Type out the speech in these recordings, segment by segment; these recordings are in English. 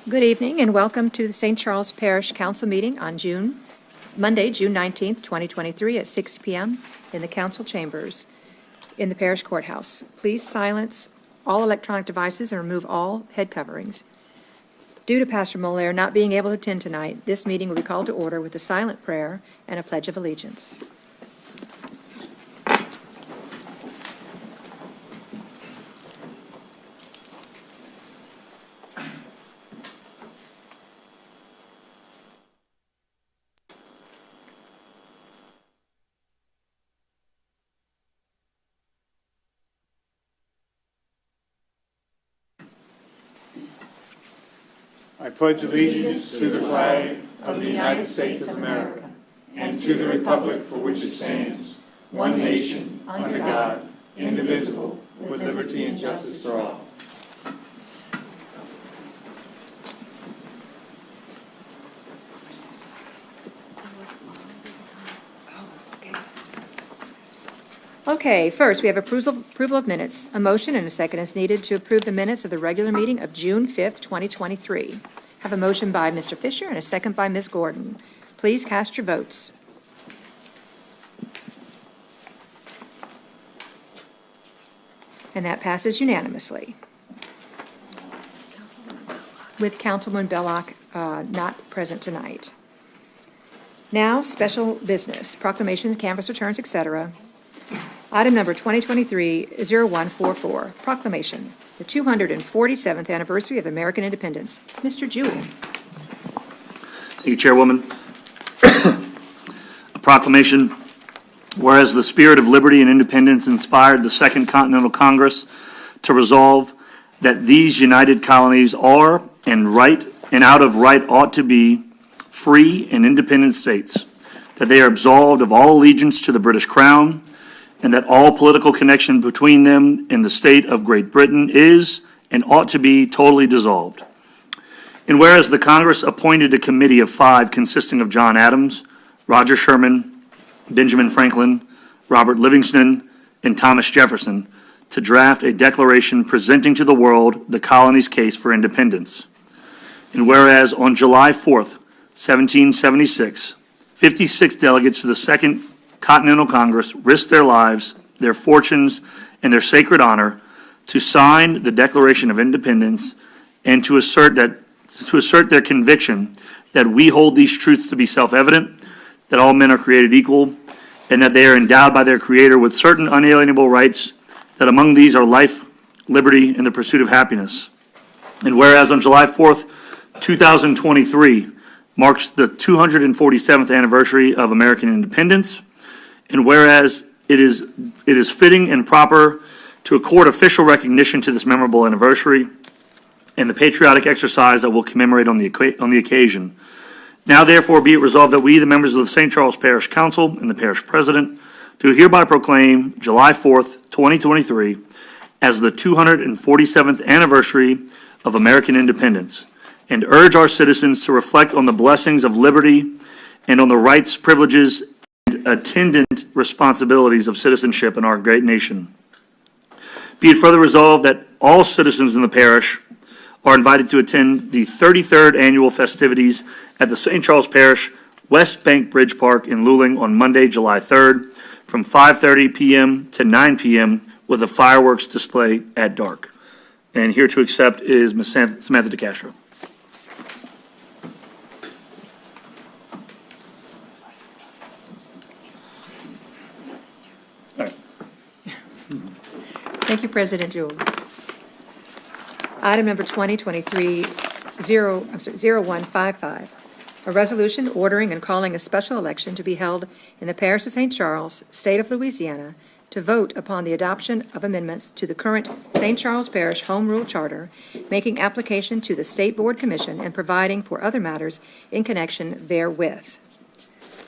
Good evening and welcome to the St. Charles Parish Council meeting on Monday, June 19th, 2023 at 6 p.m. in the council chambers in the parish courthouse. Please silence all electronic devices and remove all head coverings. Due to Pastor Molaire not being able to attend tonight, this meeting will be called to order with a silent prayer and a pledge of allegiance. I pledge allegiance to the flag of the United States of America and to the republic for which it stands, one nation, under God, indivisible, with liberty and justice for all. Okay, first we have approval of minutes. A motion and a second is needed to approve the minutes of the regular meeting of June 5th, 2023. Have a motion by Mr. Fisher and a second by Ms. Gordon. Please cast your votes. And that passes unanimously. With Councilman Belloc not present tonight. Now, special business, proclamation, canvass returns, etc. Item number 2023-0144, proclamation, the 247th anniversary of American independence. Mr. Jewell. Thank you, Chairwoman. A proclamation, whereas the spirit of liberty and independence inspired the Second Continental Congress to resolve that these united colonies are and out of right ought to be free and independent states, that they are absolved of all allegiance to the British Crown, and that all political connection between them and the state of Great Britain is and ought to be totally dissolved. And whereas the Congress appointed a committee of 5 consisting of John Adams, Roger Sherman, Benjamin Franklin, Robert Livingston, and Thomas Jefferson to draft a declaration presenting to the world the colony's case for independence. And whereas on July 4th, 1776, 56 delegates to the Second Continental Congress risked their lives, their fortunes, and their sacred honor to sign the Declaration of Independence and to assert their conviction that we hold these truths to be self-evident, that all men are created equal, and that they are endowed by their Creator with certain unalienable rights, that among these are life, liberty, and the pursuit of happiness. And whereas on July 4th, 2023 marks the 247th anniversary of American independence, and whereas it is fitting and proper to accord official recognition to this memorable anniversary and the patriotic exercise that will commemorate on the occasion. Now, therefore, be it resolved that we, the members of the St. Charles Parish Council and the Parish President, do hereby proclaim July 4th, 2023 as the 247th anniversary of American independence, and urge our citizens to reflect on the blessings of liberty and on the rights, privileges, and attendant responsibilities of citizenship in our great nation. Be it further resolved that all citizens in the parish are invited to attend the 33rd annual festivities at the St. Charles Parish West Bank Bridge Park in Luling on Monday, July 3rd from 5:30 p.m. to 9 p.m. with a fireworks display at dark. And here to accept is Ms. Samantha DeCastro. Thank you, President Jewell. Item number 0155, a resolution ordering and calling a special election to be held in the parish of St. Charles, state of Louisiana, to vote upon the adoption of amendments to the current St. Charles Parish Home Rule Charter, making application to the State Board Commission and providing for other matters in connection therewith.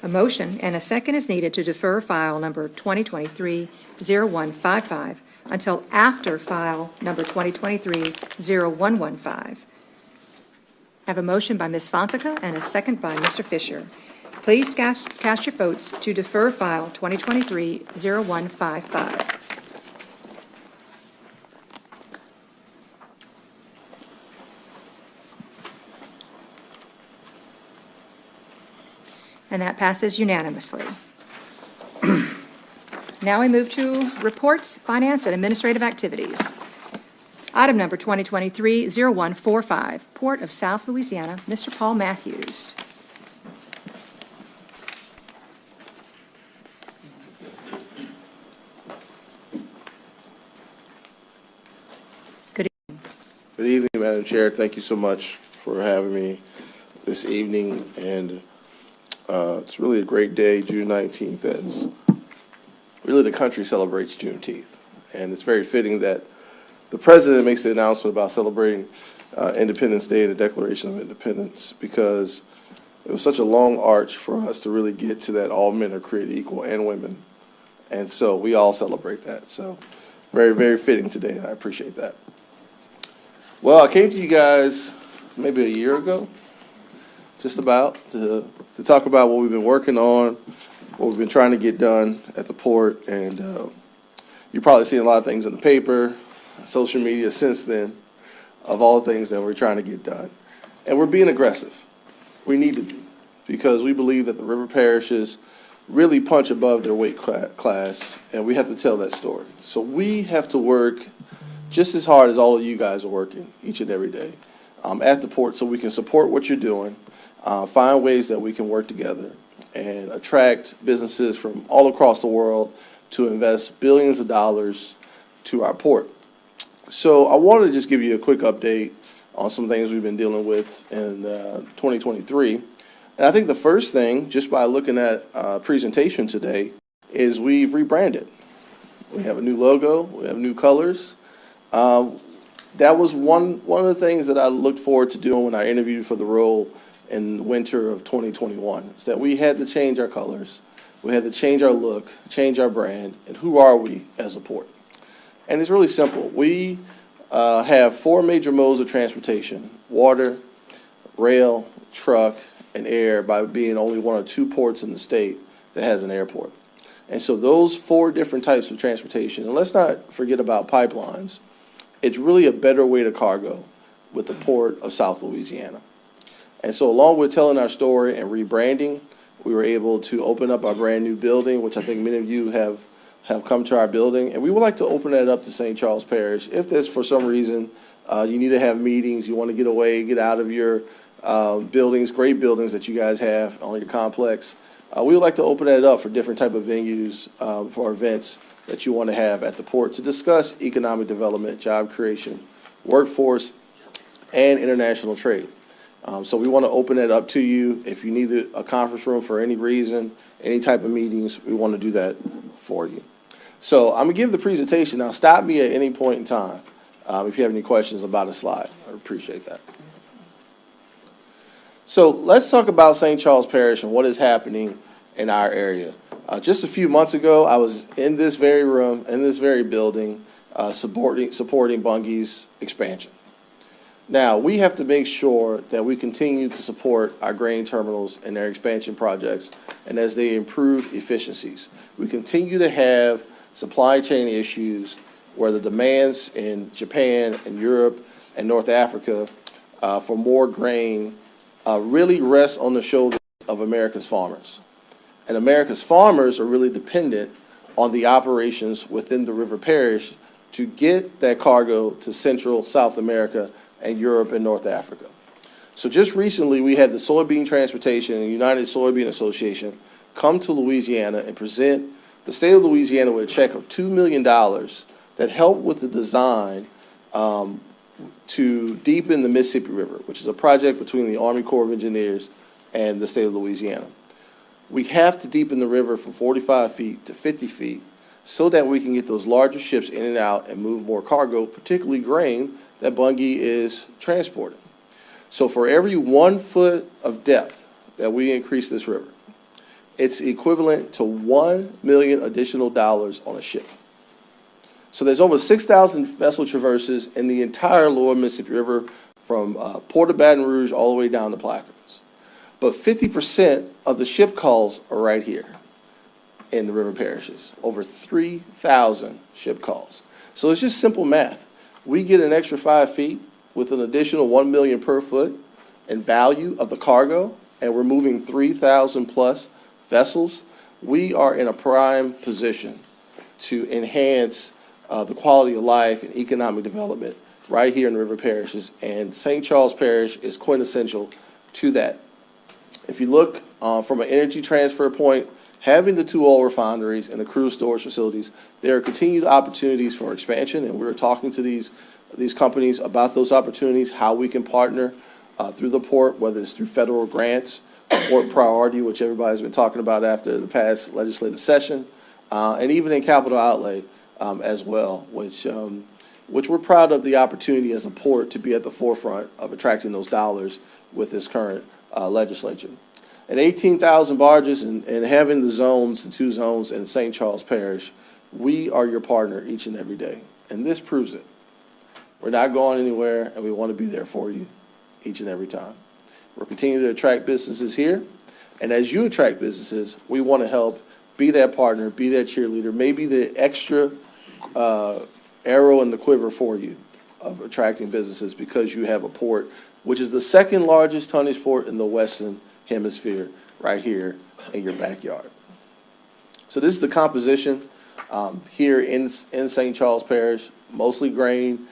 A motion and a second is needed to defer file number 2023-0155 until after file number 2023-0115. I have a motion by Ms. Fonseca and a second by Mr. Fisher. Please cast your votes to defer file 2023-0155. And that passes unanimously. Now we move to reports, finance, and administrative activities. Item number 2023-0145, Port of South Louisiana, Mr. Paul Matthews. Good evening, Madam Chair. Thank you so much for having me this evening. And it's really a great day, June 19th, as really the country celebrates Juneteenth. And it's very fitting that the President makes the announcement about celebrating Independence Day and the Declaration of Independence, because it was such a long arch for us to really get to that all men are created equal, and women. And so we all celebrate that. So very, very fitting today, and I appreciate that. Well, I came to you guys maybe a year ago, just about, to talk about what we've been working on, what we've been trying to get done at the port. And you've probably seen a lot of things in the paper, social media since then, of all the things that we're trying to get done. And we're being aggressive. We need to be, because we believe that the river parishes really punch above their weight class, and we have to tell that story. So we have to work just as hard as all of you guys are working each and every day at the port, so we can support what you're doing, find ways that we can work together and attract businesses from all across the world to invest billions of dollars to our port. So I wanted to just give you a quick update on some things we've been dealing with in 2023. And I think the first thing, just by looking at presentation today, is we've rebranded. We have a new logo, we have new colors. That was one of the things that I looked forward to doing when I interviewed for the role in the winter of 2021, is that we had to change our colors, we had to change our look, change our brand, and who are we as a port? And it's really simple. We have four major modes of transportation: water, rail, truck, and air, by being only one of two ports in the state that has an airport. And so those four different types of transportation, and let's not forget about pipelines, it's really a better way to cargo with the Port of South Louisiana. And so along with telling our story and rebranding, we were able to open up our brand new building, which I think many of you have come to our building. And we would like to open that up to St. Charles Parish. If there's, for some reason, you need to have meetings, you want to get away, get out of your buildings, great buildings that you guys have on your complex, we would like to open that up for different type of venues for events that you want to have at the port to discuss economic development, job creation, workforce, and international trade. So we want to open that up to you. If you need a conference room for any reason, any type of meetings, we want to do that for you. So I'm going to give the presentation. Now, stop me at any point in time if you have any questions about a slide. I appreciate that. So let's talk about St. Charles Parish and what is happening in our area. Just a few months ago, I was in this very room, in this very building, supporting Bunge's expansion. Now, we have to make sure that we continue to support our grain terminals and their expansion projects, and as they improve efficiencies. We continue to have supply chain issues where the demands in Japan and Europe and North Africa for more grain really rest on the shoulders of America's farmers. And America's farmers are really dependent on the operations within the river parish to get that cargo to Central, South America, and Europe and North Africa. So just recently, we had the Soybean Transportation and United Soybean Association come to Louisiana and present the state of Louisiana with a check of $2 million that helped with the design to deepen the Mississippi River, which is a project between the Army Corps of Engineers and the state of Louisiana. We have to deepen the river from 45 feet to 50 feet so that we can get those larger ships in and out and move more cargo, particularly grain, that Bunge is transporting. So for every 1 foot of depth that we increase this river, it's equivalent to $1 million additional dollars on a ship. So there's over 6,000 vessel traverses in the entire lower Mississippi River from Port of Baton Rouge all the way down to Plaquemines. But 50% of the ship calls are right here in the river parishes, over 3,000 ship calls. So it's just simple math. We get an extra 5 feet with an additional $1 million per foot in value of the cargo. and we're moving 3,000 plus vessels, we are in a prime position to enhance the quality of life and economic development right here in the river parishes, and St. Charles Parish is quintessential to that. If you look from an energy transfer point, having the 2 oil refineries and the crude storage facilities, there are continued opportunities for expansion, and we're talking to these companies about those opportunities, how we can partner through the port, whether it's through federal grants, port priority, which everybody's been talking about after the past legislative session, and even in capital outlay as well, which we're proud of the opportunity as a port to be at the forefront of attracting those dollars with this current legislature. At 18,000 barges and having the 2 zones in St. Charles Parish, we are your partner each and every day. And this proves it. We're not going anywhere, and we want to be there for you each and every time. We're continuing to attract businesses here. And as you attract businesses, we want to help be that partner, be that cheerleader, maybe the extra arrow in the quiver for you of attracting businesses because you have a port, which is the 2nd largest tonnage port in the Western Hemisphere, right here in your backyard. So this is the composition here in St. Charles Parish, mostly grain,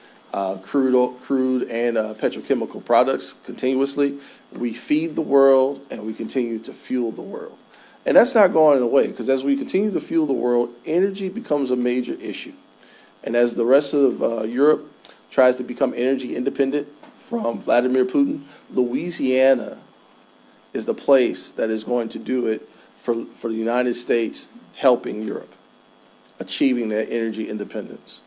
crude and petrochemical products continuously. We feed the world and we continue to fuel the world. And that's not going away, because as we continue to fuel the world, energy becomes a major issue. And as the rest of Europe tries to become energy independent from Vladimir Putin, Louisiana is the place that is going to do it for the United States, helping Europe, achieving that energy independence.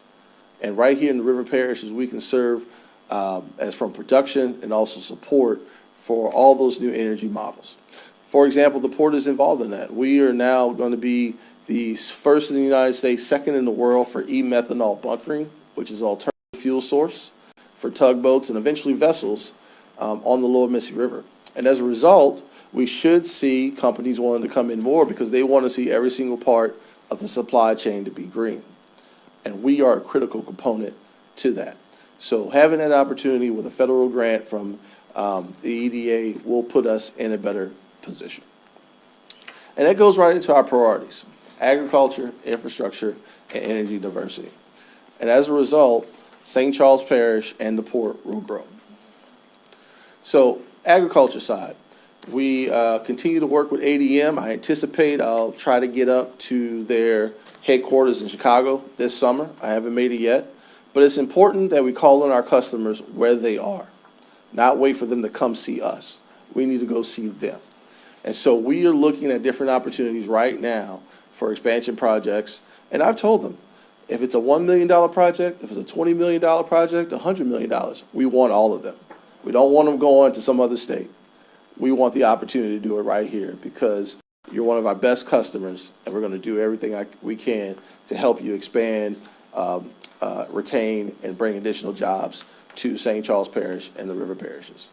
And right here in the river parishes, we can serve as from production and also support for all those new energy models. For example, the port is involved in that. We are now going to be the first in the United States, 2nd in the world for e-methanol bunkering, which is an alternative fuel source for tugboats and eventually vessels on the lower Mississippi River. And as a result, we should see companies wanting to come in more because they want to see every single part of the supply chain to be green. And we are a critical component to that. So having that opportunity with a federal grant from the EDA will put us in a better position. And that goes right into our priorities: agriculture, infrastructure, and energy diversity. And as a result, St. Charles Parish and the port will grow. So agriculture side, we continue to work with ADM. I anticipate I'll try to get up to their headquarters in Chicago this summer. I haven't made it yet, but it's important that we call on our customers where they are, not wait for them to come see us. We need to go see them. And so we are looking at different opportunities right now for expansion projects. And I've told them, if it's a $1 million project, if it's a $20 million project, $100 million, we want all of them. We don't want them going to some other state. We want the opportunity to do it right here because you're one of our best customers, and we're going to do everything we can to help you expand, retain, and bring additional jobs to St. Charles Parish and the river parishes.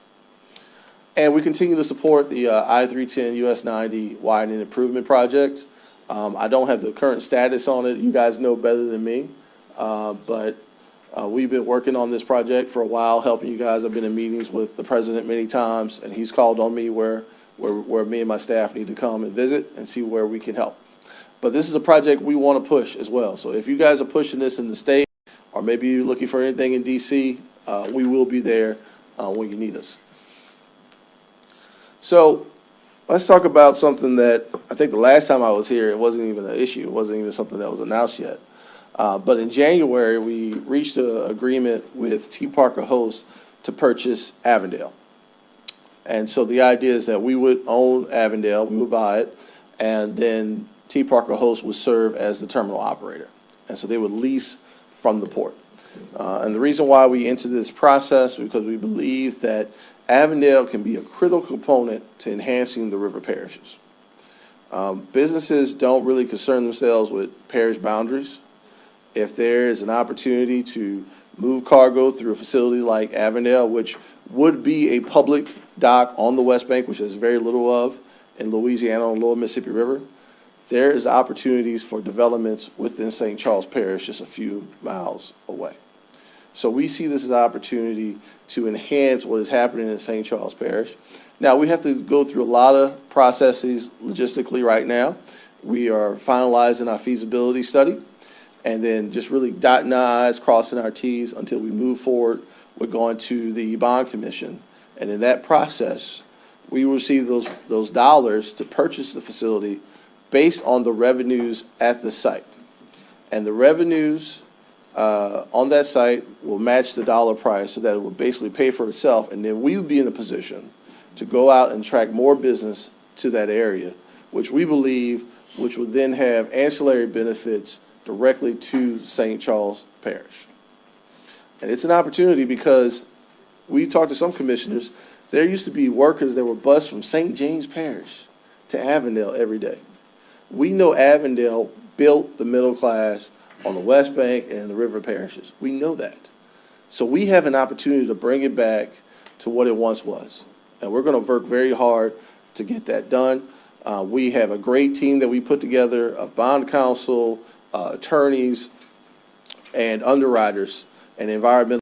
And we continue to support the I-310 US 90 widening improvement project. I don't have the current status on it. You guys know better than me, but we've been working on this project for a while, helping you guys. I've been in meetings with the president many times, and he's called on me where me and my staff need to come and visit and see where we can help. But this is a project we want to push as well. So if you guys are pushing this in the state, or maybe you're looking for anything in D.C., we will be there when you need us. So let's talk about something that I think the last time I was here, it wasn't even an issue. It wasn't even something that was announced yet. But in January, we reached an agreement with T. Parker Host to purchase Avondale. And so the idea is that we would own Avondale, we would buy it, and then T. Parker Host would serve as the terminal operator. And so they would lease from the port. And the reason why we entered this process is because we believe that Avondale can be a critical component to enhancing the river parishes. Businesses don't really concern themselves with parish boundaries. If there is an opportunity to move cargo through a facility like Avondale, which would be a public dock on the West Bank, which there's very little of in Louisiana on the lower Mississippi River, there is opportunities for developments within St. Charles Parish just a few miles away. So we see this as an opportunity to enhance what is happening in St. Charles Parish. Now, we have to go through a lot of processes logistically right now. We are finalizing our feasibility study and then just really dotting our i's, crossing our t's until we move forward. We're going to the bond commission. And in that process, we will receive those dollars to purchase the facility based on the revenues at the site. And the revenues on that site will match the dollar price so that it will basically pay for itself. And then we will be in a position to go out and attract more business to that area, which we believe, which will then have ancillary benefits directly to St. Charles Parish. And it's an opportunity because we talked to some commissioners. There used to be workers that were bused from St. James Parish to Avondale every day. We know Avondale built the middle class on the West Bank and in the river parishes. We know that. So we have an opportunity to bring it back to what it once was. And we're going to work very hard to get that done. We have a great team that we put together of bond counsel, attorneys, and underwriters, and environmental.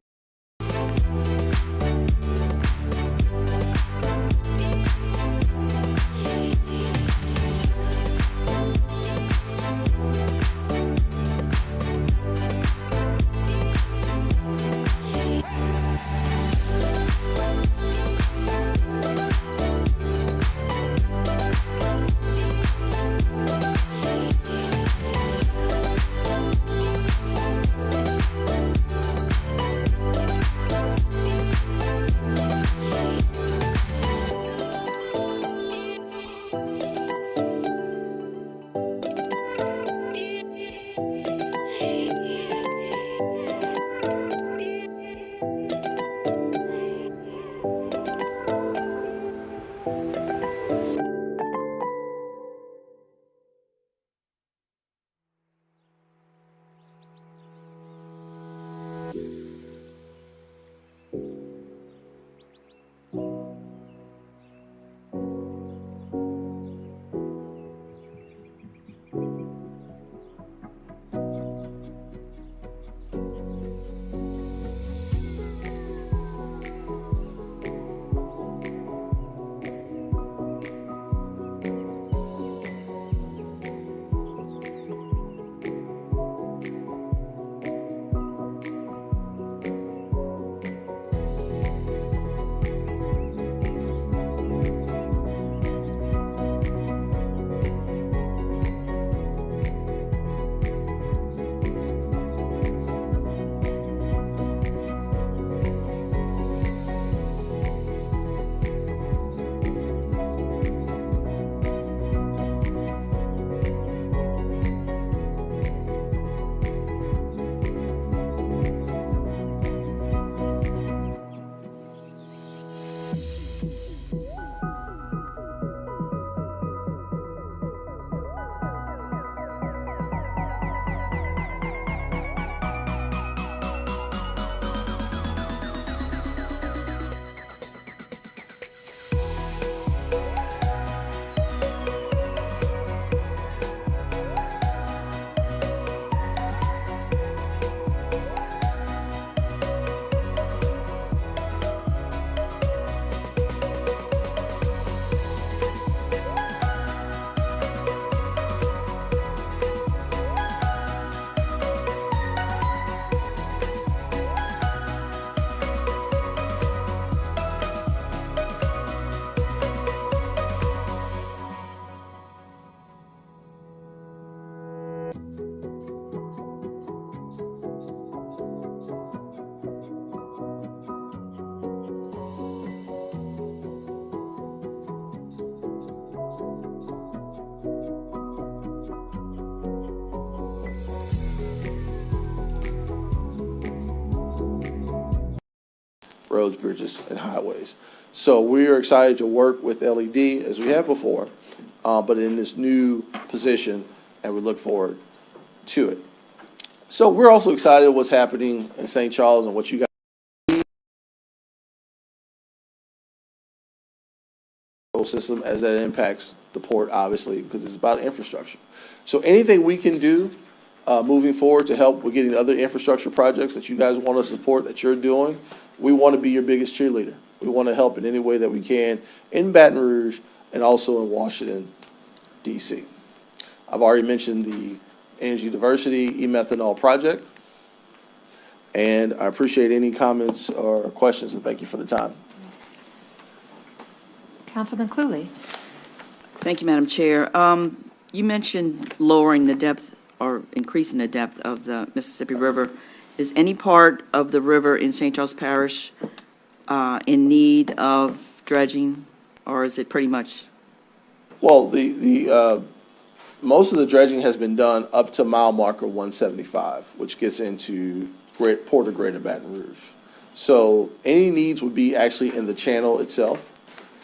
Roads, bridges, and highways. So we are excited to work with LED as we have before, but in this new position, and we look forward to it. So we're also excited what's happening in St. Charles and what you guys system as that impacts the port, obviously, because it's about infrastructure. So anything we can do moving forward to help with getting other infrastructure projects that you guys want to support that you're doing, we want to be your biggest cheerleader. We want to help in any way that we can in Baton Rouge and also in Washington, D.C. I've already mentioned the energy diversity e-methanol project, and I appreciate any comments or questions, and thank you for the time. Councilman Cluley. Thank you, Madam Chair. You mentioned lowering the depth or increasing the depth of the Mississippi River. Is any part of the river in St. Charles Parish in need of dredging, or is it pretty much? Well, most of the dredging has been done up to mile marker 175, which gets into Port of Greater Baton Rouge. So any needs would be actually in the channel itself.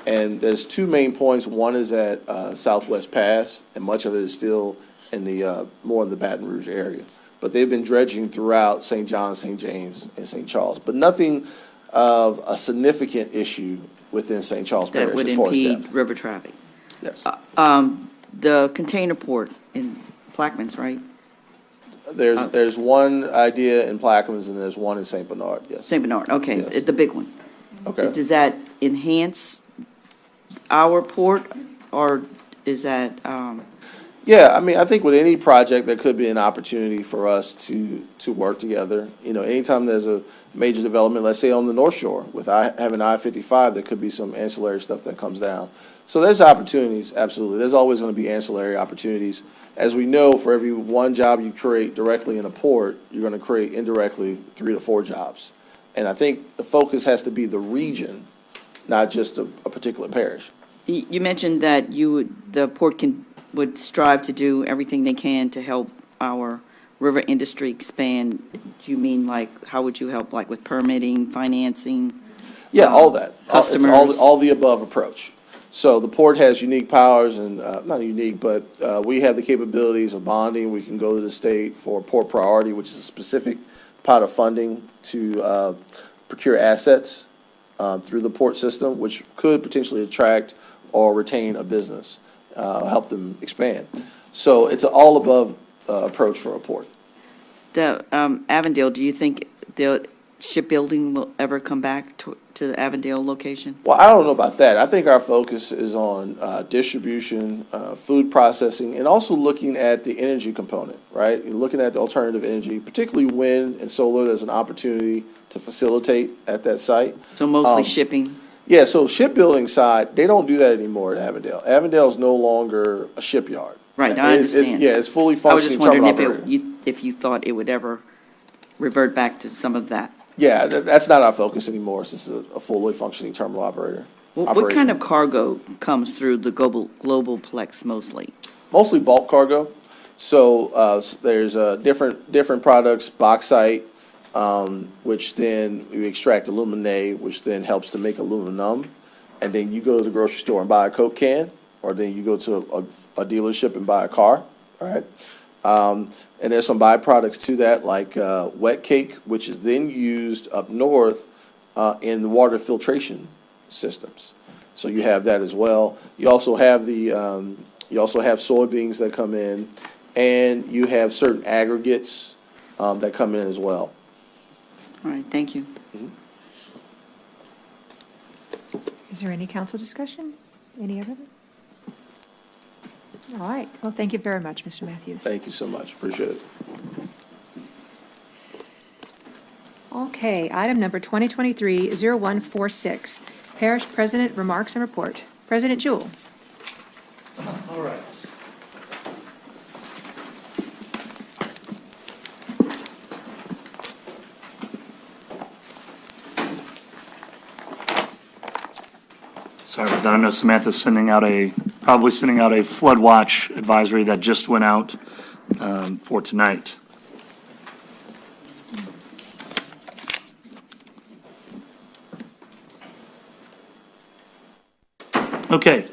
And there's two main points. One is at Southwest Pass, and much of it is still in the more in the Baton Rouge area. But they've been dredging throughout St. John, St. James, and St. Charles. But nothing of a significant issue within St. Charles Parish That would as far as impede depth. river traffic? Yes. The container port in Plaquemines, right? There's one idea in Plaquemines, and there's one in St. Bernard, yes. St. Bernard, okay, Yes. the big one. Okay. Does that enhance our port, or is that, Yeah, I mean, I think with any project, there could be an opportunity for us to work together. You know, anytime there's a major development, let's say on the North Shore, with having I-55, there could be some ancillary stuff that comes down. So there's opportunities, absolutely. There's always going to be ancillary opportunities. As we know, for every one job you create directly in a port, you're going to create indirectly 3 to 4 jobs. And I think the focus has to be the region, not just a particular parish. you mentioned that the port would strive to do everything they can to help our river industry expand. Do you mean, like, how would you help, like, with permitting, financing? Yeah, all that. Customers. It's all the above approach. So the port has unique powers, and not unique, but we have the capabilities of bonding. We can go to the state for port priority, which is a specific pot of funding to procure assets through the port system, which could potentially attract or retain a business, help them expand. So it's an all above approach for a port. The Avondale, do you think the shipbuilding will ever come back to the Avondale location? Well, I don't know about that. I think our focus is on distribution, food processing, and also looking at the energy component, right? You're looking at the alternative energy, particularly wind and solar as an opportunity to facilitate at that site. So mostly shipping? Yeah, so shipbuilding side, they don't do that anymore at Avondale. Avondale is no longer a shipyard. Right, I understand. Yeah, it's fully I was functioning just wondering terminal operator. if you thought it would ever revert back to some of that. Yeah, that's not our focus anymore. It's just a fully functioning terminal operator. What kind of cargo comes through the Globalplex mostly? Mostly bulk cargo. So there's different products, bauxite, which then you extract aluminate, which then helps to make aluminum. And then you go to the grocery store and buy a Coke can, or then you go to a dealership and buy a car, right? And there's some byproducts to that, like wet cake, which is then used up north in the water filtration systems. So you have that as well. You also have soybeans that come in, and you have certain aggregates that come in as well. All right, thank you. Is there any council discussion? Any other? All right. Well, thank you very much, Mr. Matthews. Thank you so much. Appreciate it. Okay, item number 2023-0146, Parish President Remarks and Report. President Jewell. All right. Sorry about that. I know Samantha's probably sending out a flood watch advisory that just went out for tonight. Okay.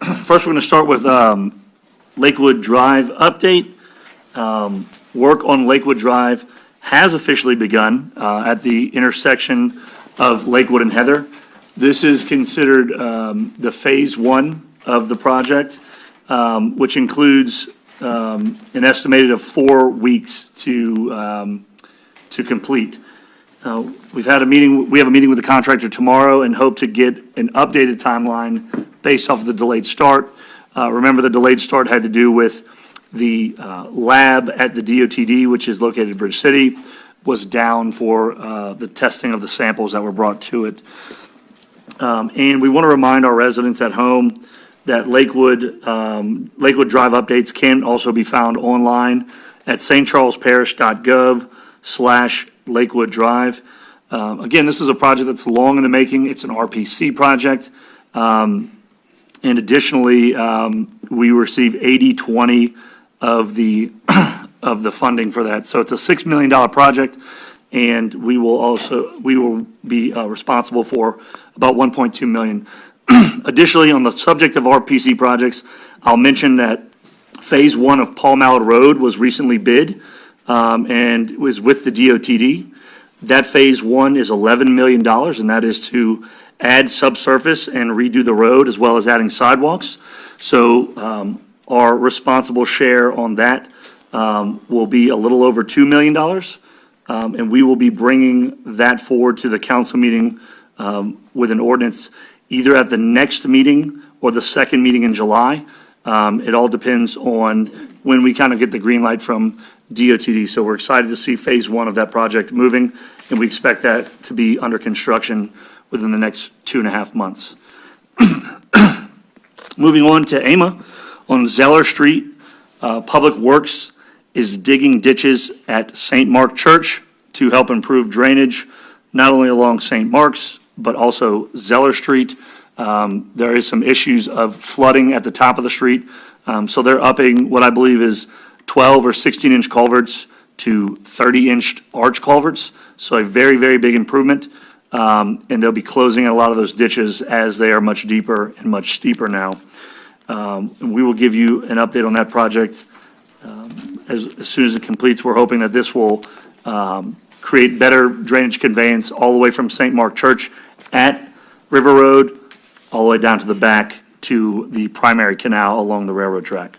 First, we're going to start with Lakewood Drive update. Work on Lakewood Drive has officially begun at the intersection of Lakewood and Heather. This is considered the phase 1 of the project, which includes an estimated of 4 weeks to complete. We have a meeting with the contractor tomorrow and hope to get an updated timeline based off of the delayed start. Remember, the delayed start had to do with the lab at the DOTD, which is located in Bridge City, was down for the testing of the samples that were brought to it. And we want to remind our residents at home that Lakewood Drive updates can also be found online at stcharlesparish.gov/Lakewood Drive. Again, this is a project that's long in the making. It's an RPC project. And additionally, we receive 80/20 of the funding for that. So it's a $6 million project, and we will be responsible for about $1.2 million. Additionally, on the subject of RPC projects, I'll mention that Phase 1 of Paul Mallard Road was recently bid and was with the DOTD. That Phase 1 is $11 million, and that is to add subsurface and redo the road as well as adding sidewalks. So our responsible share on that will be a little over $2 million, and we will be bringing that forward to the council meeting with an ordinance either at the next meeting or the second meeting in July. It all depends on when we kind of get the green light from DOTD. So we're excited to see Phase 1 of that project moving, and we expect that to be under construction within the next 2.5 months. Moving on to AMA, on Zeller Street, Public Works is digging ditches at St. Mark Church to help improve drainage, not only along St. Mark's, but also Zeller Street. There is some issues of flooding at the top of the street. So they're upping what I believe is 12 or 16-inch culverts to 30-inch arch culverts. So a very, very big improvement. And they'll be closing a lot of those ditches as they are much deeper and much steeper now. And we will give you an update on that project as soon as it completes. We're hoping that this will create better drainage conveyance all the way from St. Mark Church at River Road, all the way down to the back to the primary canal along the railroad track.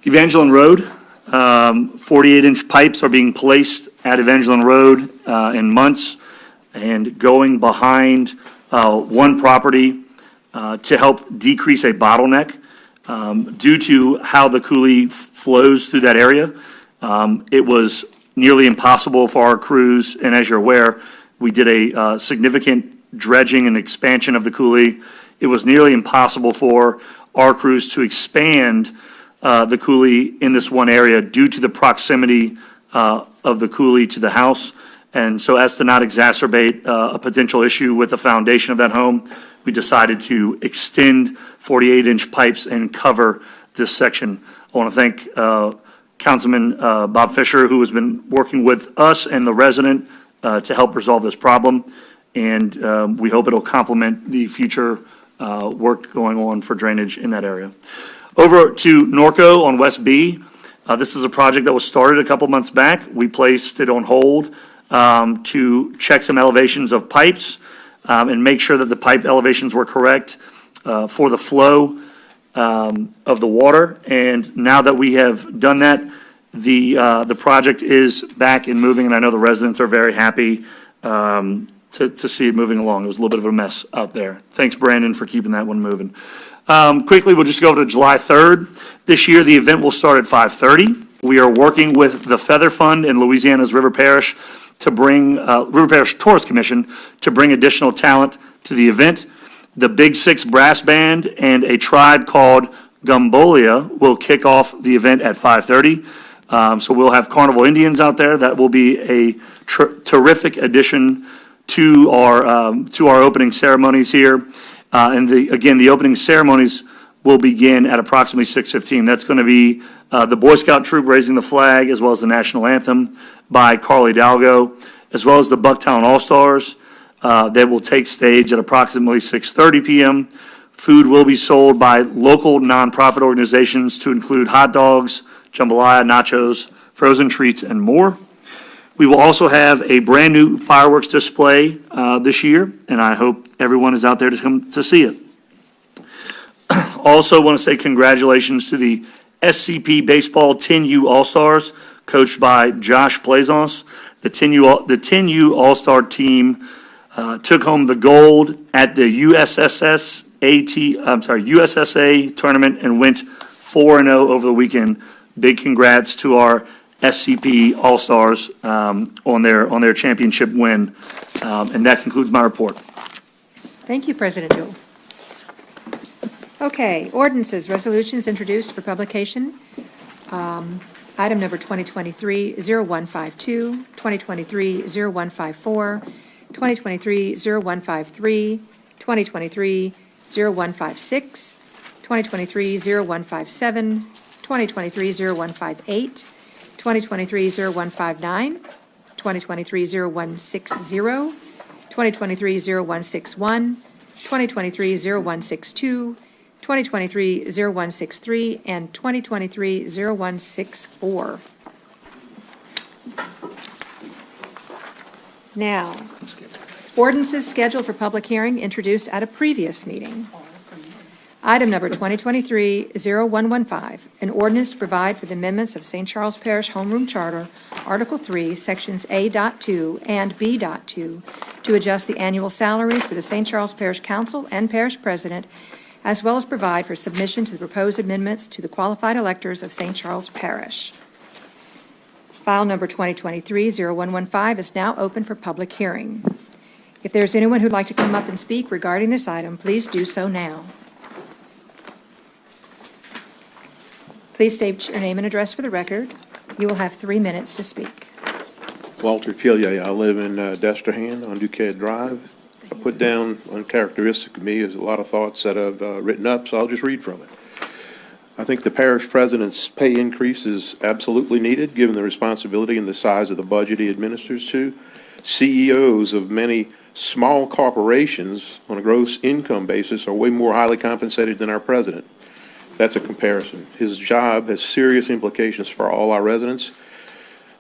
Evangeline Road, 48-inch pipes are being placed at Evangeline Road in months and going behind one property to help decrease a bottleneck. Due to how the coulee flows through that area, it was nearly impossible for our crews, and as you're aware, we did a significant dredging and expansion of the coulee. It was nearly impossible for our crews to expand the coulee in this one area due to the proximity of the coulee to the house. And so as to not exacerbate a potential issue with the foundation of that home, we decided to extend 48-inch pipes and cover this section. I want to thank Councilman Bob Fisher, who has been working with us and the resident to help resolve this problem. And we hope it'll complement the future work going on for drainage in that area. Over to Norco on West B. This is a project that was started a couple months back. We placed it on hold to check some elevations of pipes and make sure that the pipe elevations were correct for the flow of the water. And now that we have done that, the project is back and moving, and I know the residents are very happy to see it moving along. It was a little bit of a mess out there. Thanks, Brandon, for keeping that one moving. Quickly, we'll just go to July 3rd. This year, the event will start at 5:30. We are working with the Feather Fund and Louisiana's River Parish to bring, River Parish Tourist Commission, to bring additional talent to the event. The Big Six Brass Band and a tribe called Gumbolia will kick off the event at 5:30. So we'll have Carnival Indians out there. That will be a terrific addition to our opening ceremonies here. And again, the opening ceremonies will begin at approximately 6:15. That's going to be the Boy Scout troop raising the flag, as well as the national anthem by Carly Dalgo, as well as the Bucktown All-Stars that will take stage at approximately 6:30 p.m. Food will be sold by local nonprofit organizations to include hot dogs, jambalaya, nachos, frozen treats, and more. We will also have a brand-new fireworks display this year, and I hope everyone is out there to come to see it. Also want to say congratulations to the SCP Baseball 10U All-Stars, coached by Josh Plaisance. The 10U All-Star team took home the gold at the USSA tournament and went 4-0 over the weekend. Big congrats to our SCP All-Stars on their championship win. And that concludes my report. Thank you, President Jewell. Okay, ordinances, resolutions introduced for publication. Item number 2023-0152, 2023-0154, 2023-0153, 2023-0156, 2023-0157, 2023-0158, 2023-0159, 2023-0160, 2023-0161, 2023-0162, 2023-0163, and 2023-0164. Now, ordinances scheduled for public hearing introduced at a previous meeting. Item number 2023-0115, an ordinance to provide for the amendments of St. Charles Parish Homeroom Charter, Article 3, Sections A.2 and B.2, to adjust the annual salaries for the St. Charles Parish Council and Parish President, as well as provide for submission to the proposed amendments to the qualified electors of St. Charles Parish. File number 2023-0115 is now open for public hearing. If there's anyone who'd like to come up and speak regarding this item, please do so now. Please state your name and address for the record. You will have 3 minutes to speak. Walter Pillier. I live in Destrehan on Duquesne Drive. I put down uncharacteristic of me is a lot of thoughts that I've written up, so I'll just read from it. I think the parish president's pay increase is absolutely needed, given the responsibility and the size of the budget he administers to. CEOs of many small corporations on a gross income basis are way more highly compensated than our president. That's a comparison. His job has serious implications for all our residents.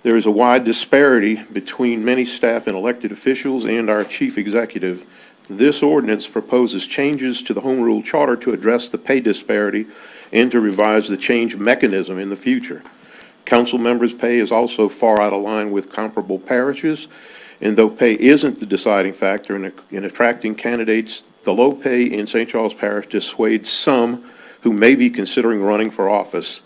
There is a wide disparity between many staff and elected officials and our chief executive. This ordinance proposes changes to the Home Rule Charter to address the pay disparity and to revise the change mechanism in the future. Council members' pay is also far out of line with comparable parishes, and though pay isn't the deciding factor in attracting candidates, the low pay in St. Charles Parish dissuades some who may be considering running for office.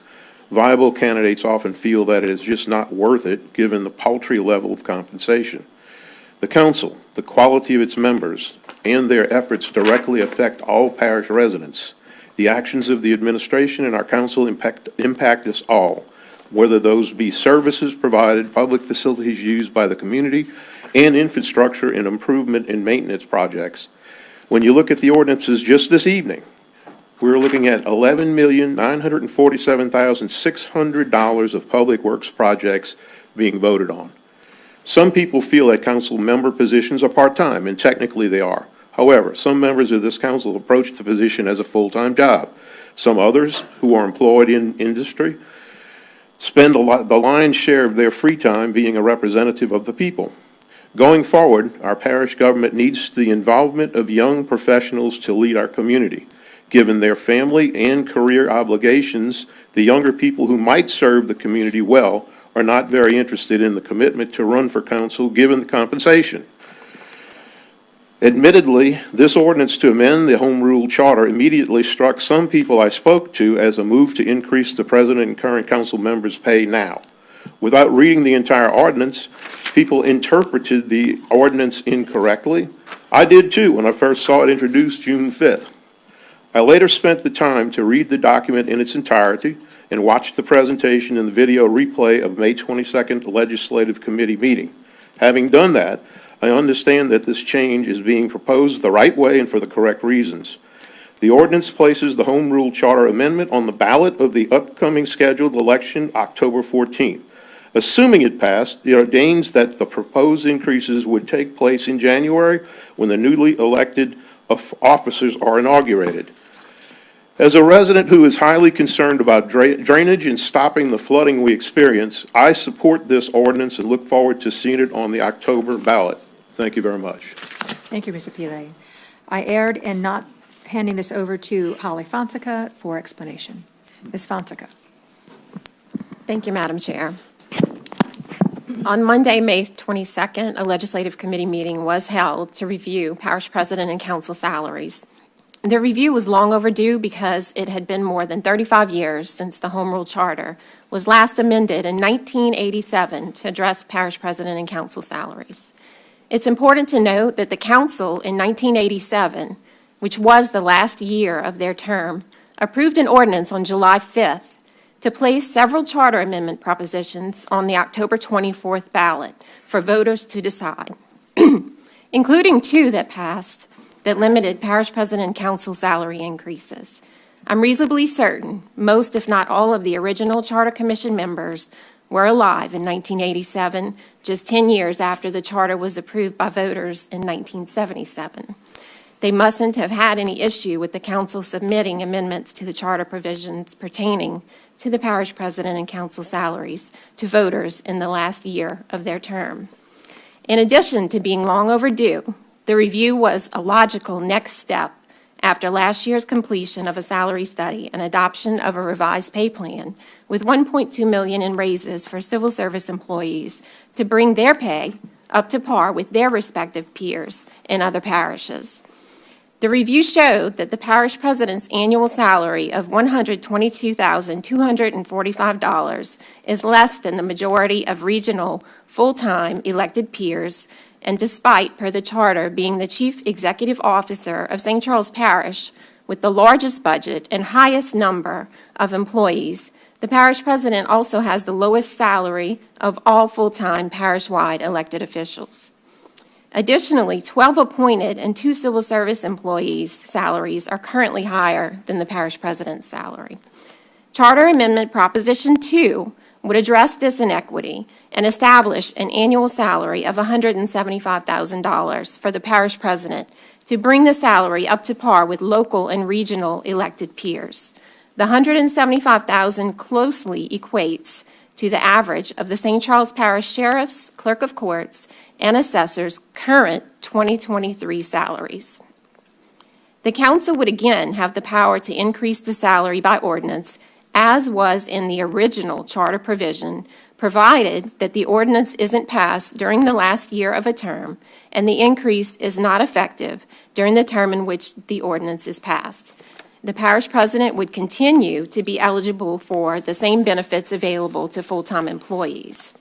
Viable candidates often feel that it is just not worth it, given the paltry level of compensation. The council, the quality of its members, and their efforts directly affect all parish residents. The actions of the administration and our council impact us all, whether those be services provided, public facilities used by the community, and infrastructure and improvement and maintenance projects. When you look at the ordinances just this evening, we're looking at $11,947,600 of public works projects being voted on. Some people feel that council member positions are part-time, and technically they are. However, some members of this council approach the position as a full-time job. Some others, who are employed in industry, spend the lion's share of their free time being a representative of the people. Going forward, our parish government needs the involvement of young professionals to lead our community. Given their family and career obligations, the younger people who might serve the community well are not very interested in the commitment to run for council given the compensation. Admittedly, this ordinance to amend the Home Rule Charter immediately struck some people I spoke to as a move to increase the president and current council members' pay now. Without reading the entire ordinance, people interpreted the ordinance incorrectly. I did too when I first saw it introduced June 5th. I later spent the time to read the document in its entirety and watched the presentation and the video replay of May 22nd Legislative Committee meeting. Having done that, I understand that this change is being proposed the right way and for the correct reasons. The ordinance places the Home Rule Charter Amendment on the ballot of the upcoming scheduled election October 14th. Assuming it passed, it ordains that the proposed increases would take place in January when the newly elected officers are inaugurated. As a resident who is highly concerned about drainage and stopping the flooding we experience, I support this ordinance and look forward to seeing it on the October ballot. Thank you very much. Thank you, Mr. Pile. I erred in not handing this over to Holly Fonseca for explanation. Ms. Fonseca. Thank you, Madam Chair. On Monday, May 22nd, a legislative committee meeting was held to review parish president and council salaries. The review was long overdue because it had been more than 35 years since the Home Rule Charter was last amended in 1987 to address parish president and council salaries. It's important to note that the council in 1987, which was the last year of their term, approved an ordinance on July 5th to place several charter amendment propositions on the October 24th ballot for voters to decide, including two that passed that limited parish president and council salary increases. I'm reasonably certain most, if not all, of the original Charter Commission members were alive in 1987, just 10 years after the charter was approved by voters in 1977. They mustn't have had any issue with the council submitting amendments to the charter provisions pertaining to the parish president and council salaries to voters in the last year of their term. In addition to being long overdue, the review was a logical next step after last year's completion of a salary study and adoption of a revised pay plan with $1.2 million in raises for civil service employees to bring their pay up to par with their respective peers in other parishes. The review showed that the parish president's annual salary of $122,245 is less than the majority of regional full-time elected peers, and despite, per the charter, being the chief executive officer of St. Charles Parish with the largest budget and highest number of employees, the parish president also has the lowest salary of all full-time parish-wide elected officials. Additionally, 12 appointed and 2 civil service employees' salaries are currently higher than the parish president's salary. Charter Amendment Proposition 2 would address this inequity and establish an annual salary of $175,000 for the parish president to bring the salary up to par with local and regional elected peers. The $175,000 closely equates to the average of the St. Charles Parish Sheriff's, Clerk of Courts, and Assessor's current 2023 salaries. The council would again have the power to increase the salary by ordinance, as was in the original charter provision, provided that the ordinance isn't passed during the last year of a term and the increase is not effective during the term in which the ordinance is passed. The parish president would continue to be eligible for the same benefits available to full-time employees.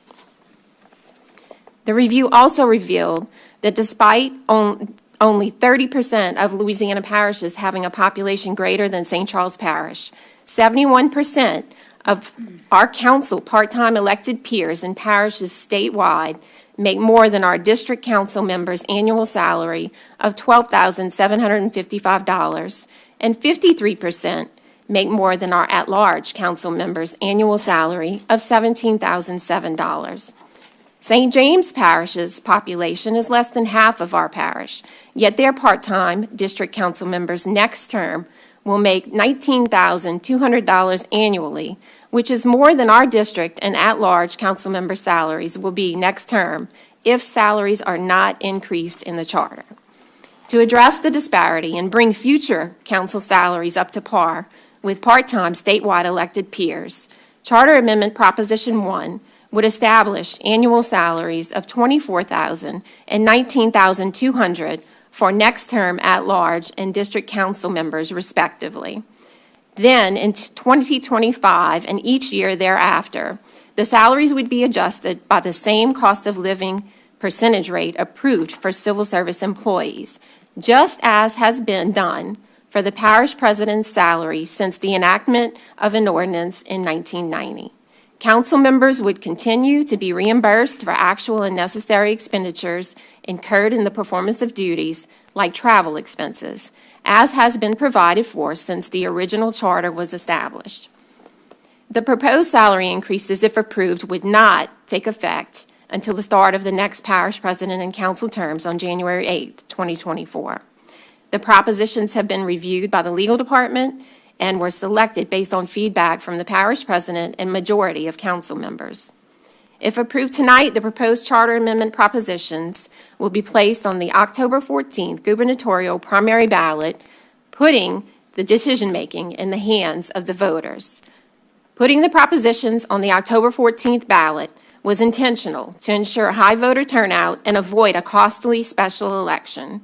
The review also revealed that despite only 30% of Louisiana parishes having a population greater than St. Charles Parish, 71% of our council part-time elected peers in parishes statewide make more than our district council members' annual salary of $12,755, and 53% make more than our at-large council members' annual salary of $17,007. St. James Parish's population is less than half of our parish, yet their part-time district council members next term will make $19,200 annually, which is more than our district and at-large council member salaries will be next term if salaries are not increased in the charter. To address the disparity and bring future council salaries up to par with part-time statewide elected peers, Charter Amendment Proposition 1 would establish annual salaries of $24,000 and $19,200 for next term at-large and district council members, respectively. Then, in 2025 and each year thereafter, the salaries would be adjusted by the same cost of living percentage rate approved for civil service employees, just as has been done for the parish president's salary since the enactment of an ordinance in 1990. Council members would continue to be reimbursed for actual and necessary expenditures incurred in the performance of duties, like travel expenses, as has been provided for since the original charter was established. The proposed salary increases, if approved, would not take effect until the start of the next parish president and council terms on January 8, 2024. The propositions have been reviewed by the legal department and were selected based on feedback from the parish president and majority of council members. If approved tonight, the proposed charter amendment propositions will be placed on the October 14th gubernatorial primary ballot, putting the decision-making in the hands of the voters. Putting the propositions on the October 14th ballot was intentional to ensure high voter turnout and avoid a costly special election.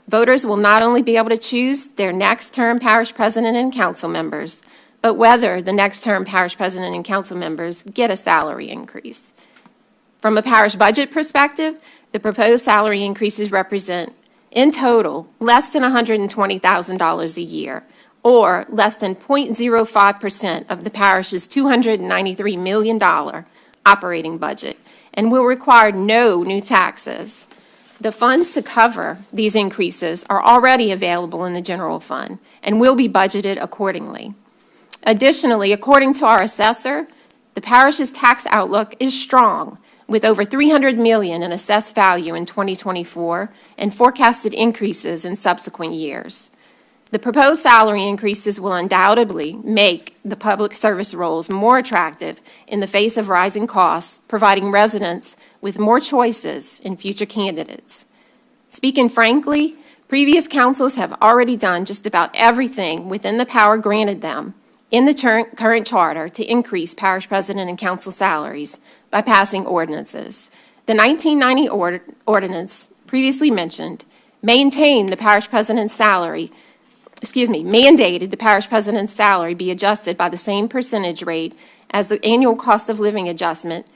Voters will not only be able to choose their next term parish president and council members, but whether the next term parish president and council members get a salary increase. From a parish budget perspective, the proposed salary increases represent, in total, less than $120,000 a year, or less than 0.05% of the parish's $293 million operating budget, and will require no new taxes. The funds to cover these increases are already available in the general fund and will be budgeted accordingly. Additionally, according to our assessor, the parish's tax outlook is strong, with over $300 million in assessed value in 2024 and forecasted increases in subsequent years. The proposed salary increases will undoubtedly make the public service roles more attractive in the face of rising costs, providing residents with more choices in future candidates. Speaking frankly, previous councils have already done just about everything within the power granted them in the current charter to increase parish president and council salaries by passing ordinances. The 1990 ordinance previously mentioned mandated the parish president's salary be adjusted by the same percentage rate as the annual cost of living adjustment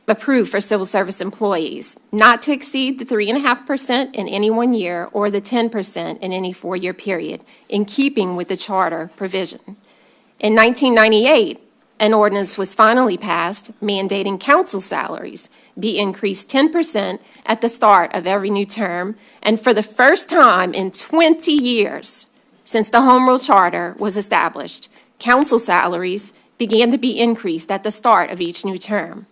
approved for civil service employees, not to exceed the 3.5% in any 1 year or the 10% in any 4-year period, in keeping with the charter provision. In 1998, an ordinance was finally passed mandating council salaries be increased 10% at the start of every new term, and for the first time in 20 years since the Home Rule Charter was established, council salaries began to be increased at the start of each new term.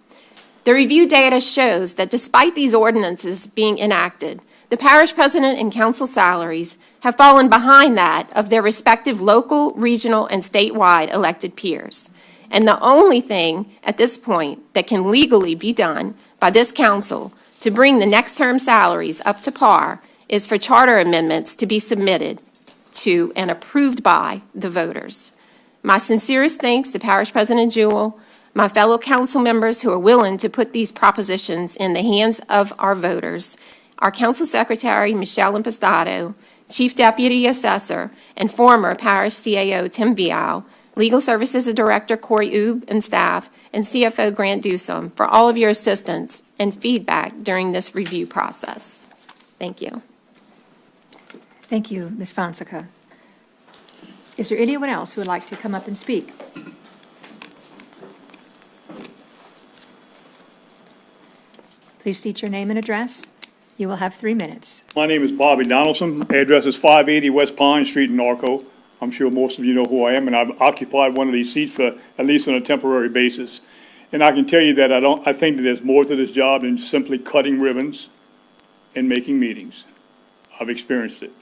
The review data shows that despite these ordinances being enacted, the parish president and council salaries have fallen behind that of their respective local, regional, and statewide elected peers. And the only thing at this point that can legally be done by this council to bring the next term salaries up to par is for charter amendments to be submitted to and approved by the voters. My sincerest thanks to Parish President Jewell, my fellow council members who are willing to put these propositions in the hands of our voters, our Council Secretary, Michelle Impastato, Chief Deputy Assessor, and former Parish CAO, Tim Vial, Legal Services Director, Corey Oob, and staff, and CFO, Grant Dewsome, for all of your assistance and feedback during this review process. Thank you. Thank you, Ms. Fonseca. Is there anyone else who would like to come up and speak? Please state your name and address. You will have 3 minutes. My name is Bobby Donaldson. Address is 580 West Pine Street in Norco. I'm sure most of you know who I am, and I've occupied one of these seats for at least on a temporary basis. And I can tell you that I think that there's more to this job than simply cutting ribbons and making meetings. I've experienced it.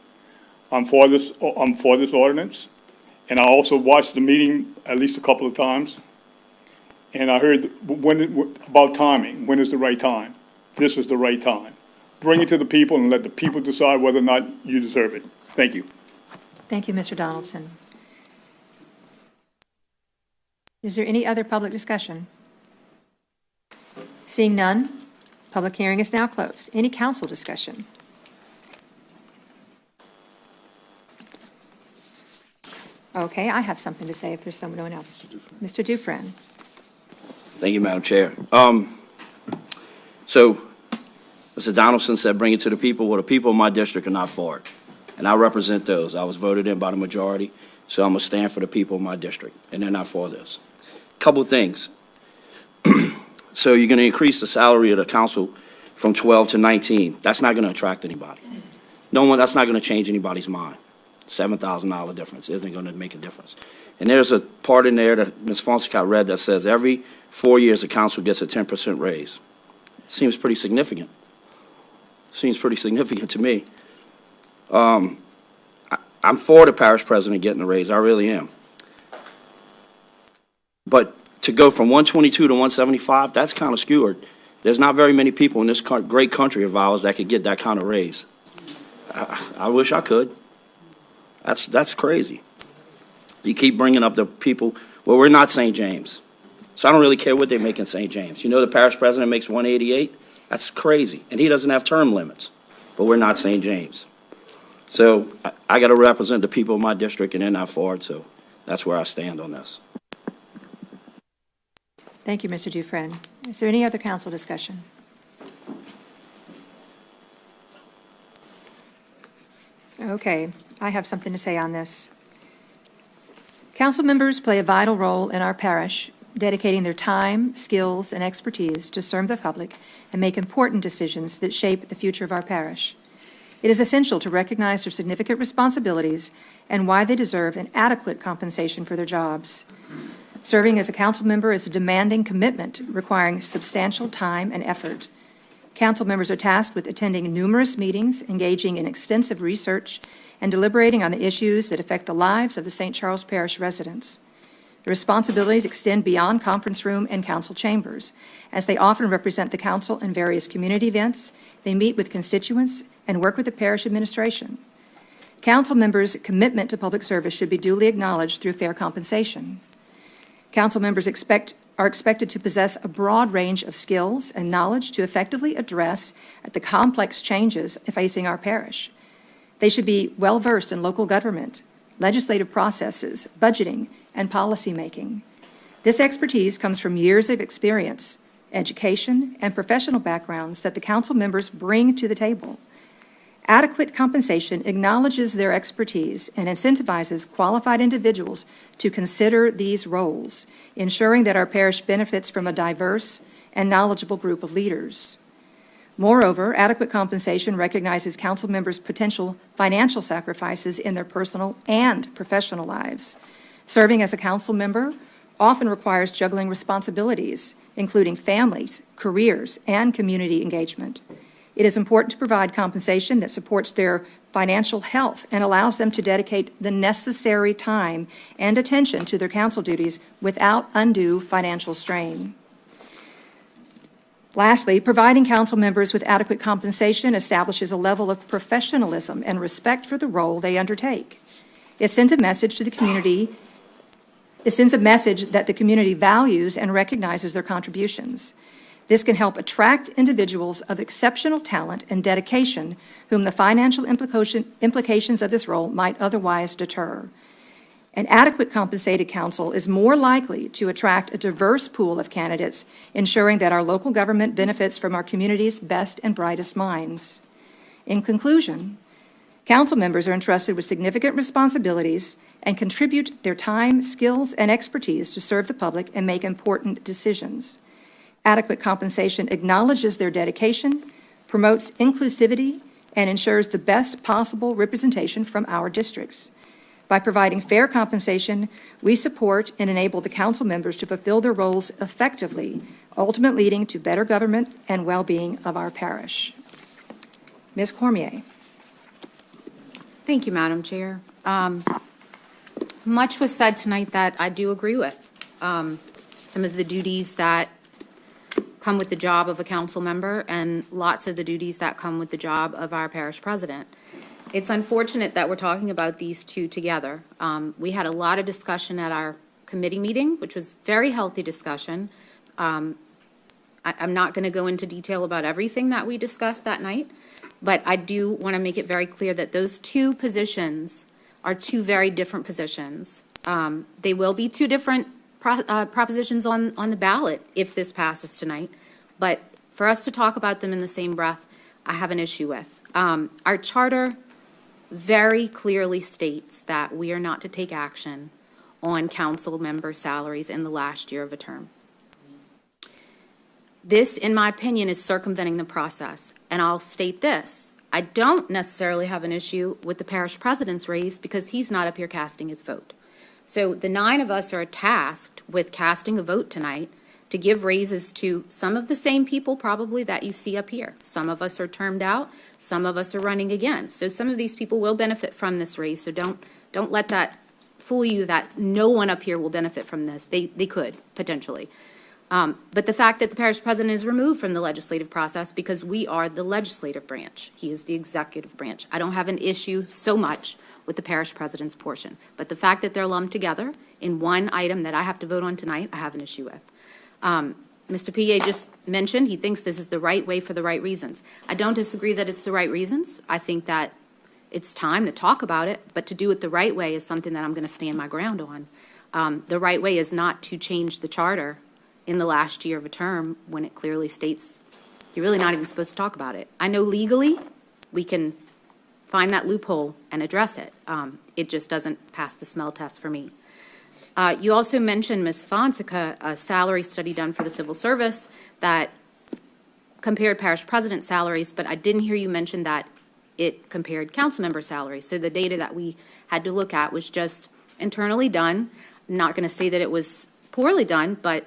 I'm for this ordinance, and I also watched the meeting at least a couple of times. And I heard about timing. When is the right time? This is the right time. Bring it to the people and let the people decide whether or not you deserve it. Thank you. Thank you, Mr. Donaldson. Is there any other public discussion? Seeing none, public hearing is now closed. Any council discussion? Okay, I have something to say if there's someone else. Mr. Dufresne. Thank you, Madam Chair. So, Mr. Donaldson said bring it to the people. Well, the people in my district are not for it, and I represent those. I was voted in by the majority, so I'm going to stand for the people in my district, and they're not for this. Couple things. So you're going to increase the salary of the council from 12 to 19. That's not going to attract anybody. That's not going to change anybody's mind. $7,000 difference isn't going to make a difference. And there's a part in there that Ms. Fonseca read that says every 4 years the council gets a 10% raise. Seems pretty significant. Seems pretty significant to me. I'm for the parish president getting a raise. I really am. But to go from 122 to 175, that's kind of skewered. There's not very many people in this great country of ours that could get that kind of raise. I wish I could. That's crazy. You keep bringing up the people. Well, we're not St. James. So I don't really care what they make in St. James. You know, the parish president makes 188. That's crazy, and he doesn't have term limits. But we're not St. James. So I got to represent the people of my district, and they're not for it. So that's where I stand on this. Thank you, Mr. Dufresne. Is there any other council discussion? Okay, I have something to say on this. Council members play a vital role in our parish, dedicating their time, skills, and expertise to serve the public and make important decisions that shape the future of our parish. It is essential to recognize their significant responsibilities and why they deserve an adequate compensation for their jobs. Serving as a council member is a demanding commitment requiring substantial time and effort. Council members are tasked with attending numerous meetings, engaging in extensive research, and deliberating on the issues that affect the lives of the St. Charles Parish residents. The responsibilities extend beyond conference room and council chambers, as they often represent the council in various community events, they meet with constituents, and work with the parish administration. Council members' commitment to public service should be duly acknowledged through fair compensation. Council members are expected to possess a broad range of skills and knowledge to effectively address the complex changes facing our parish. They should be well-versed in local government, legislative processes, budgeting, and policymaking. This expertise comes from years of experience, education, and professional backgrounds that the council members bring to the table. Adequate compensation acknowledges their expertise and incentivizes qualified individuals to consider these roles, ensuring that our parish benefits from a diverse and knowledgeable group of leaders. Moreover, adequate compensation recognizes council members' potential financial sacrifices in their personal and professional lives. Serving as a council member often requires juggling responsibilities, including families, careers, and community engagement. It is important to provide compensation that supports their financial health and allows them to dedicate the necessary time and attention to their council duties without undue financial strain. Lastly, providing council members with adequate compensation establishes a level of professionalism and respect for the role they undertake. It sends a message to the community. It sends a message that the community values and recognizes their contributions. This can help attract individuals of exceptional talent and dedication whom the financial implications of this role might otherwise deter. An adequate compensated council is more likely to attract a diverse pool of candidates, ensuring that our local government benefits from our community's best and brightest minds. In conclusion, council members are entrusted with significant responsibilities and contribute their time, skills, and expertise to serve the public and make important decisions. Adequate compensation acknowledges their dedication, promotes inclusivity, and ensures the best possible representation from our districts. By providing fair compensation, we support and enable the council members to fulfill their roles effectively, ultimately leading to better government and well-being of our parish. Ms. Cormier. Thank you, Madam Chair. Much was said tonight that I do agree with. Some of the duties that come with the job of a council member and lots of the duties that come with the job of our parish president. It's unfortunate that we're talking about these two together. We had a lot of discussion at our committee meeting, which was very healthy discussion. I'm not going to go into detail about everything that we discussed that night, but I do want to make it very clear that those two positions are two very different positions. They will be two different propositions on the ballot if this passes tonight, but for us to talk about them in the same breath, I have an issue with. Our charter very clearly states that we are not to take action on council member salaries in the last year of a term. This, in my opinion, is circumventing the process, and I'll state this. I don't necessarily have an issue with the parish president's raise because he's not up here casting his vote. So the 9 of us are tasked with casting a vote tonight to give raises to some of the same people probably that you see up here. Some of us are termed out, some of us are running again. So some of these people will benefit from this raise, so don't let that fool you that no one up here will benefit from this. They could, potentially. But the fact that the parish president is removed from the legislative process because we are the legislative branch. He is the executive branch. I don't have an issue so much with the parish president's portion. But the fact that they're lumped together in one item that I have to vote on tonight, I have an issue with. Mr. PA just mentioned he thinks this is the right way for the right reasons. I don't disagree that it's the right reasons. I think that it's time to talk about it, but to do it the right way is something that I'm going to stand my ground on. The right way is not to change the charter in the last year of a term when it clearly states you're really not even supposed to talk about it. I know legally we can find that loophole and address it. It just doesn't pass the smell test for me. You also mentioned, Ms. Fonseca, a salary study done for the civil service that compared parish president salaries, but I didn't hear you mention that it compared council member salaries. So the data that we had to look at was just internally done. I'm not going to say that it was poorly done, but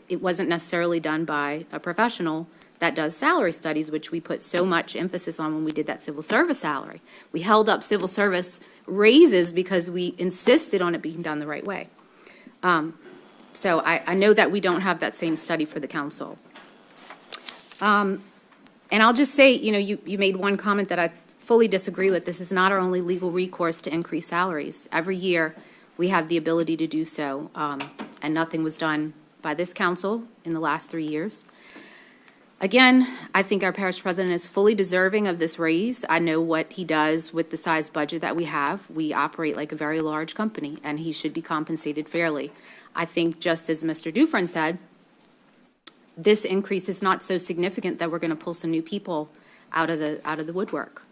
it wasn't necessarily done by a professional that does salary studies, which we put so much emphasis on when we did that civil service salary. We held up civil service raises because we insisted on it being done the right way. So I know that we don't have that same study for the council. And I'll just say, you made one comment that I fully disagree with. This is not our only legal recourse to increase salaries. Every year, we have the ability to do so, and nothing was done by this council in the last 3 years. Again, I think our parish president is fully deserving of this raise. I know what he does with the size budget that we have. We operate like a very large company, and he should be compensated fairly. I think, just as Mr. Dufresne said, this increase is not so significant that we're going to pull some new people out of the woodwork.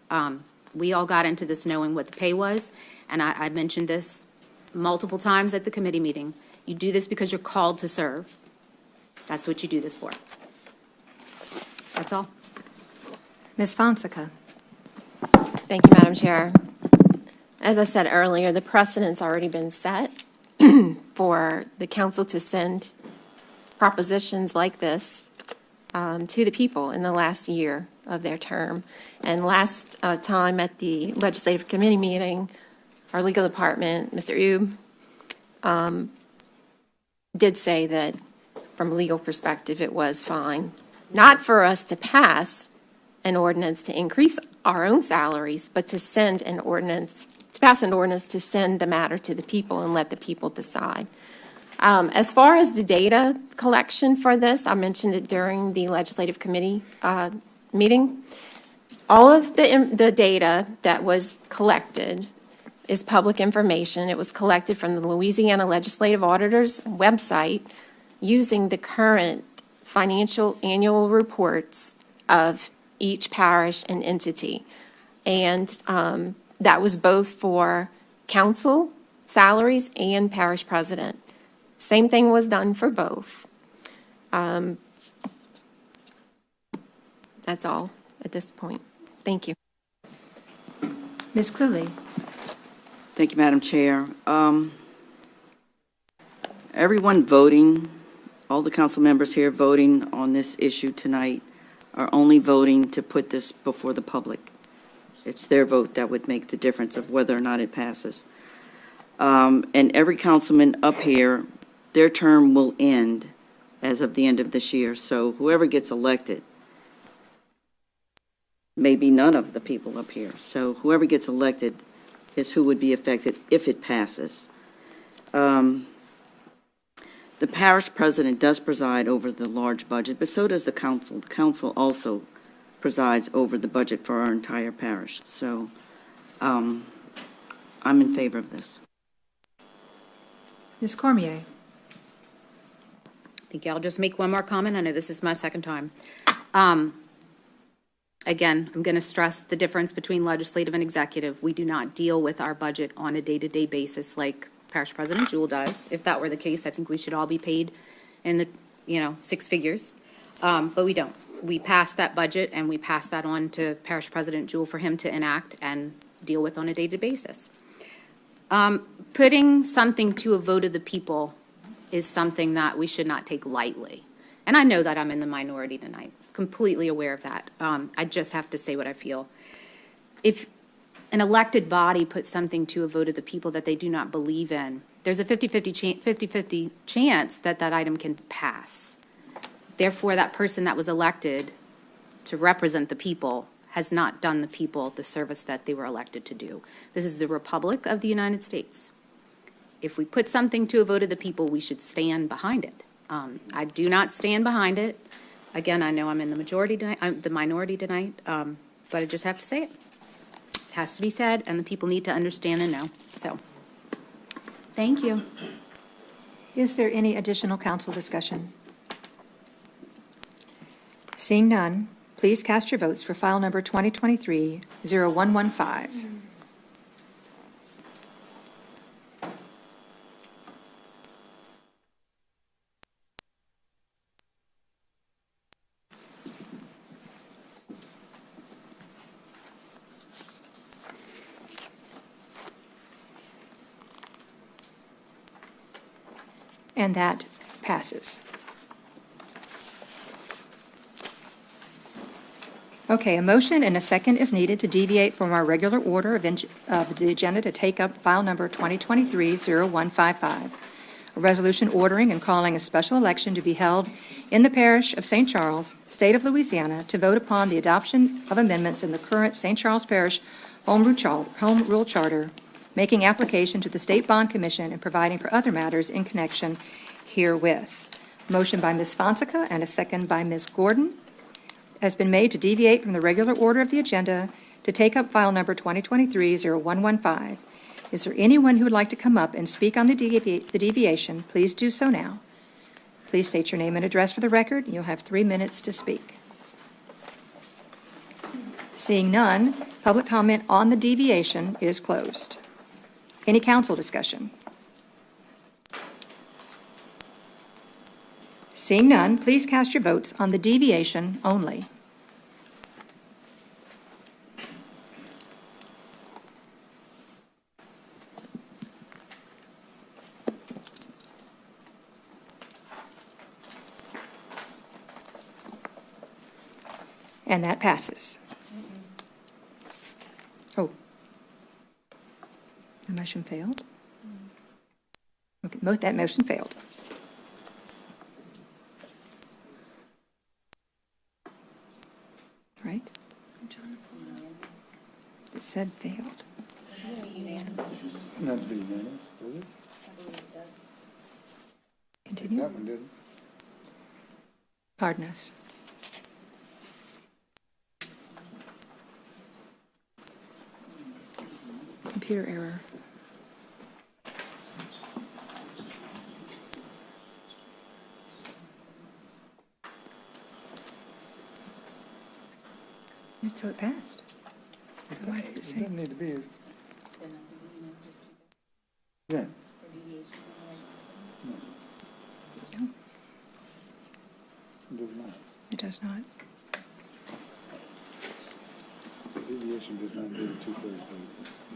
We all got into this knowing what the pay was, and I mentioned this multiple times at the committee meeting. You do this because you're called to serve. That's what you do this for. That's all. Ms. Fonseca. Thank you, Madam Chair. As I said earlier, the precedent's already been set for the council to send propositions like this to the people in the last year of their term. And last time at the legislative committee meeting, our legal department, Mr. Ube, did say that from a legal perspective, it was fine. Not for us to pass an ordinance to increase our own salaries, but to send an ordinance, to pass an ordinance to send the matter to the people and let the people decide. As far as the data collection for this, I mentioned it during the legislative committee meeting. All of the data that was collected is public information. It was collected from the Louisiana Legislative Auditor's website using the current financial annual reports of each parish and entity. And that was both for council salaries and parish president. Same thing was done for both. That's all at this point. Thank you. Ms. Cluley. Thank you, Madam Chair. Everyone voting, all the council members here voting on this issue tonight are only voting to put this before the public. It's their vote that would make the difference of whether or not it passes. And every councilman up here, their term will end as of the end of this year. So whoever gets elected, maybe none of the people up here. So whoever gets elected is who would be affected if it passes. The parish president does preside over the large budget, but so does the council. The council also presides over the budget for our entire parish. So I'm in favor of this. Ms. Cormier. I think I'll just make one more comment. I know this is my second time. Again, I'm going to stress the difference between legislative and executive. We do not deal with our budget on a day-to-day basis like Parish President Jewell does. If that were the case, I think we should all be paid in the, 6 figures. But we don't. We pass that budget and we pass that on to Parish President Jewell for him to enact and deal with on a day-to-day basis. Putting something to a vote of the people is something that we should not take lightly. And I know that I'm in the minority tonight, completely aware of that. I just have to say what I feel. If an elected body puts something to a vote of the people that they do not believe in, there's a 50/50 chance that that item can pass. Therefore, that person that was elected to represent the people has not done the people the service that they were elected to do. This is the Republic of the United States. If we put something to a vote of the people, we should stand behind it. I do not stand behind it. Again, I know I'm in the majority tonight, I'm the minority tonight, but I just have to say it. It has to be said, and the people need to understand and know. So, thank you. Is there any additional council discussion? Seeing none, please cast your votes for file number 2023-0115. And that passes. Okay, a motion and a second is needed to deviate from our regular order of the agenda to take up file number 2023-0155, a resolution ordering and calling a special election to be held in the parish of St. Charles, state of Louisiana, to vote upon the adoption of amendments in the current St. Charles Parish Home Rule Charter, making application to the State Bond Commission and providing for other matters in connection herewith. Motion by Ms. Fonseca and a second by Ms. Gordon has been made to deviate from the regular order of the agenda to take up file number 2023-0115. Is there anyone who would like to come up and speak on the deviation? Please do so now. Please state your name and address for the record, and you'll have 3 minutes to speak. Seeing none, public comment on the deviation is closed. Any council discussion? Seeing none, please cast your votes on the deviation only. And that passes. Oh. The motion failed? Okay, that motion failed. Right? It said failed. Not be unanimous, does it? Continue. That one didn't. Pardon us. Computer error. So it passed. Why did it say? Doesn't need to be. Yeah. No. No, It does not. it does not. The deviation does not do the 2/3 vote.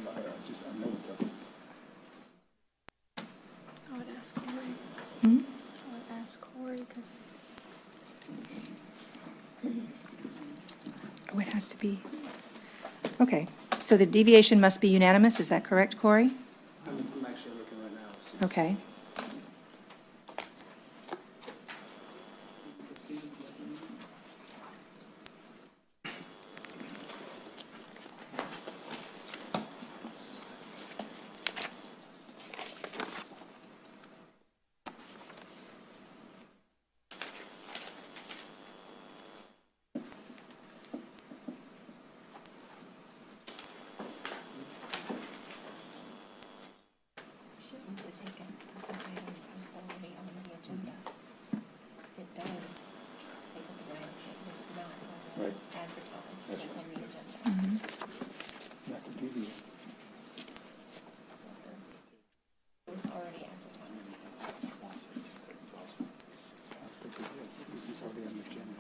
I know it doesn't. I would ask Corey. Hmm? I would ask Corey because Oh, it has to be. Okay, so the deviation must be unanimous, is that correct, Corey? I'm actually looking right now. So. Okay. Right. Not the deviation. I think it is. It's already on the agenda.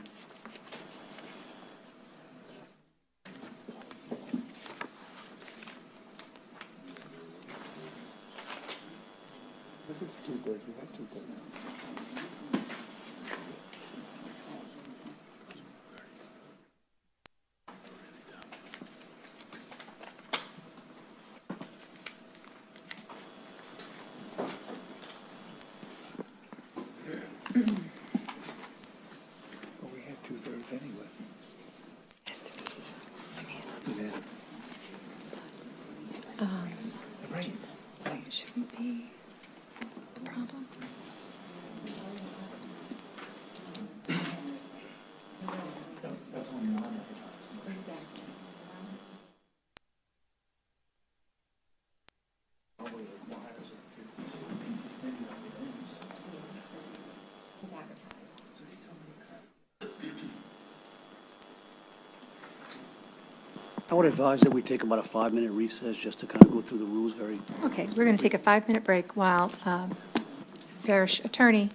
If it's 2/3, we have 2/3. I would advise that we take about a 5-minute recess just to kind of go through the rules very. Okay, we're going to take a 5-minute break while Parish Attorney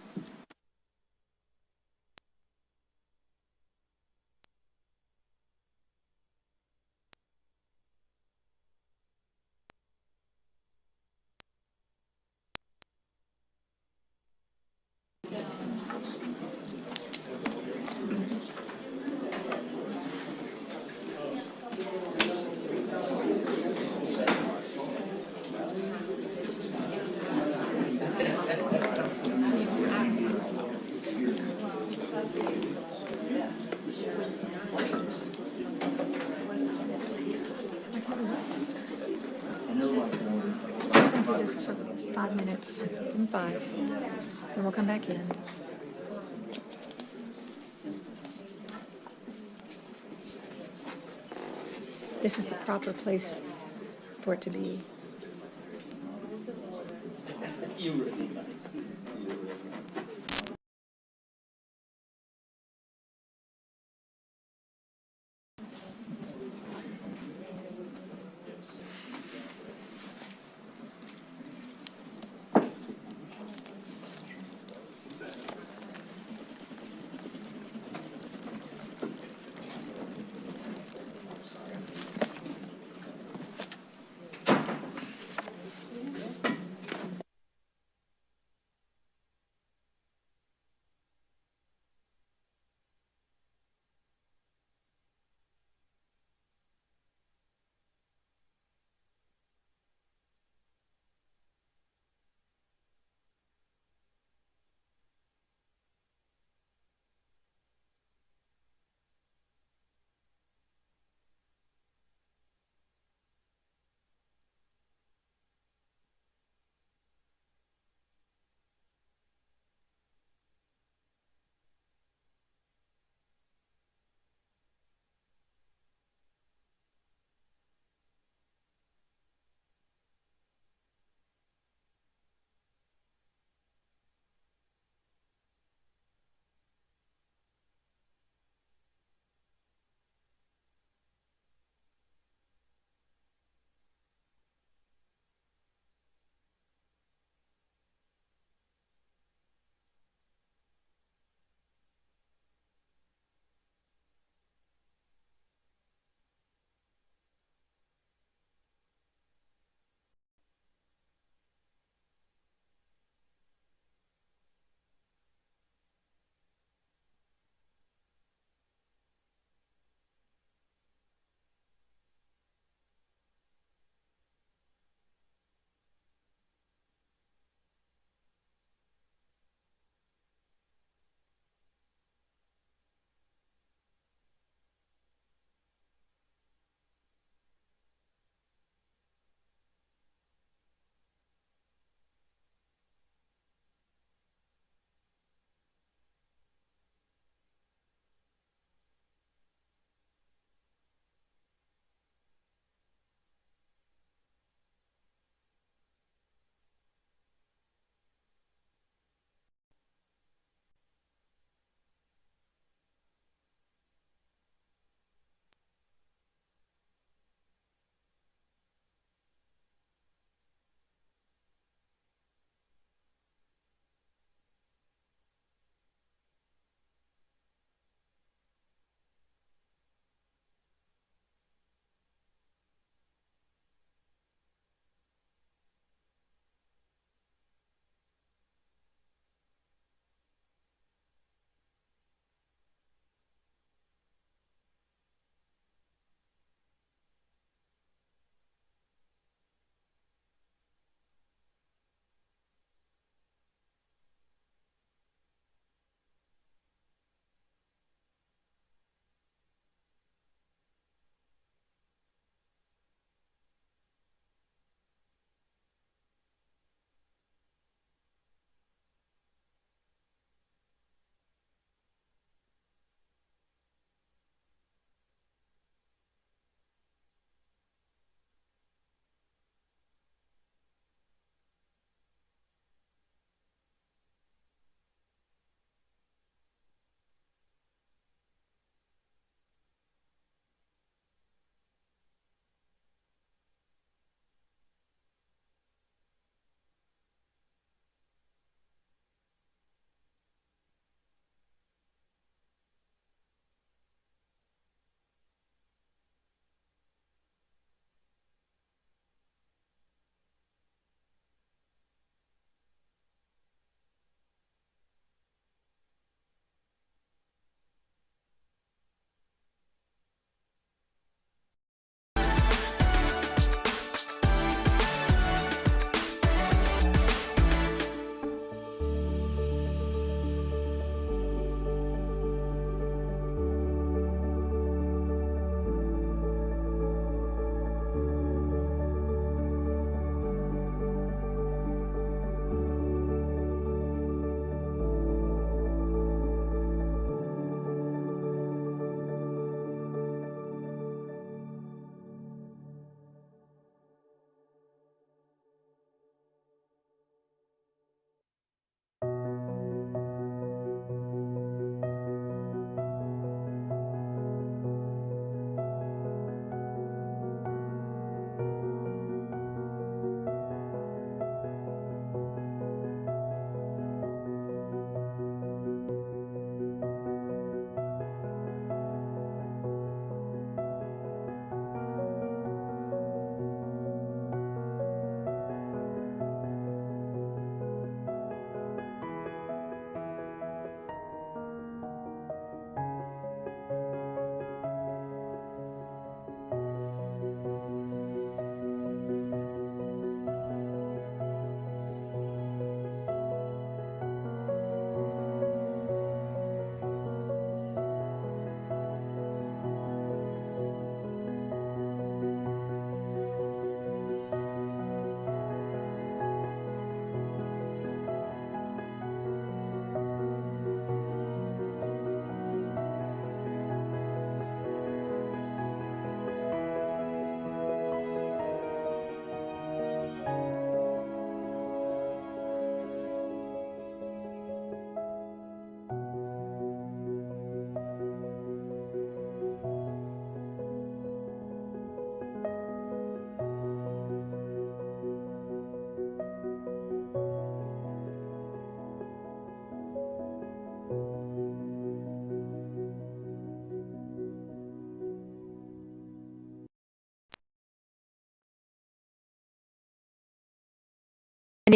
for 5 minutes, and 5, then we'll come back in. This is the proper place for it to be.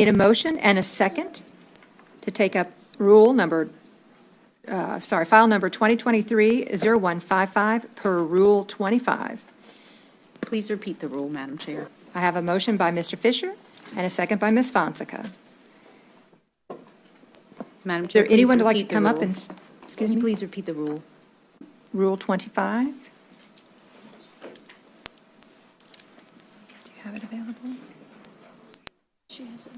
need a motion and a second to take up file number 2023-0155 per Rule 25. Please repeat the rule, Madam Chair. I have a motion by Mr. Fisher and a second by Ms. Fonseca. Madam Is Chair, there please anyone who'd like to repeat the come up rule. and, excuse Can you me, please repeat the rule? Rule 25? Do you have it available? She has it.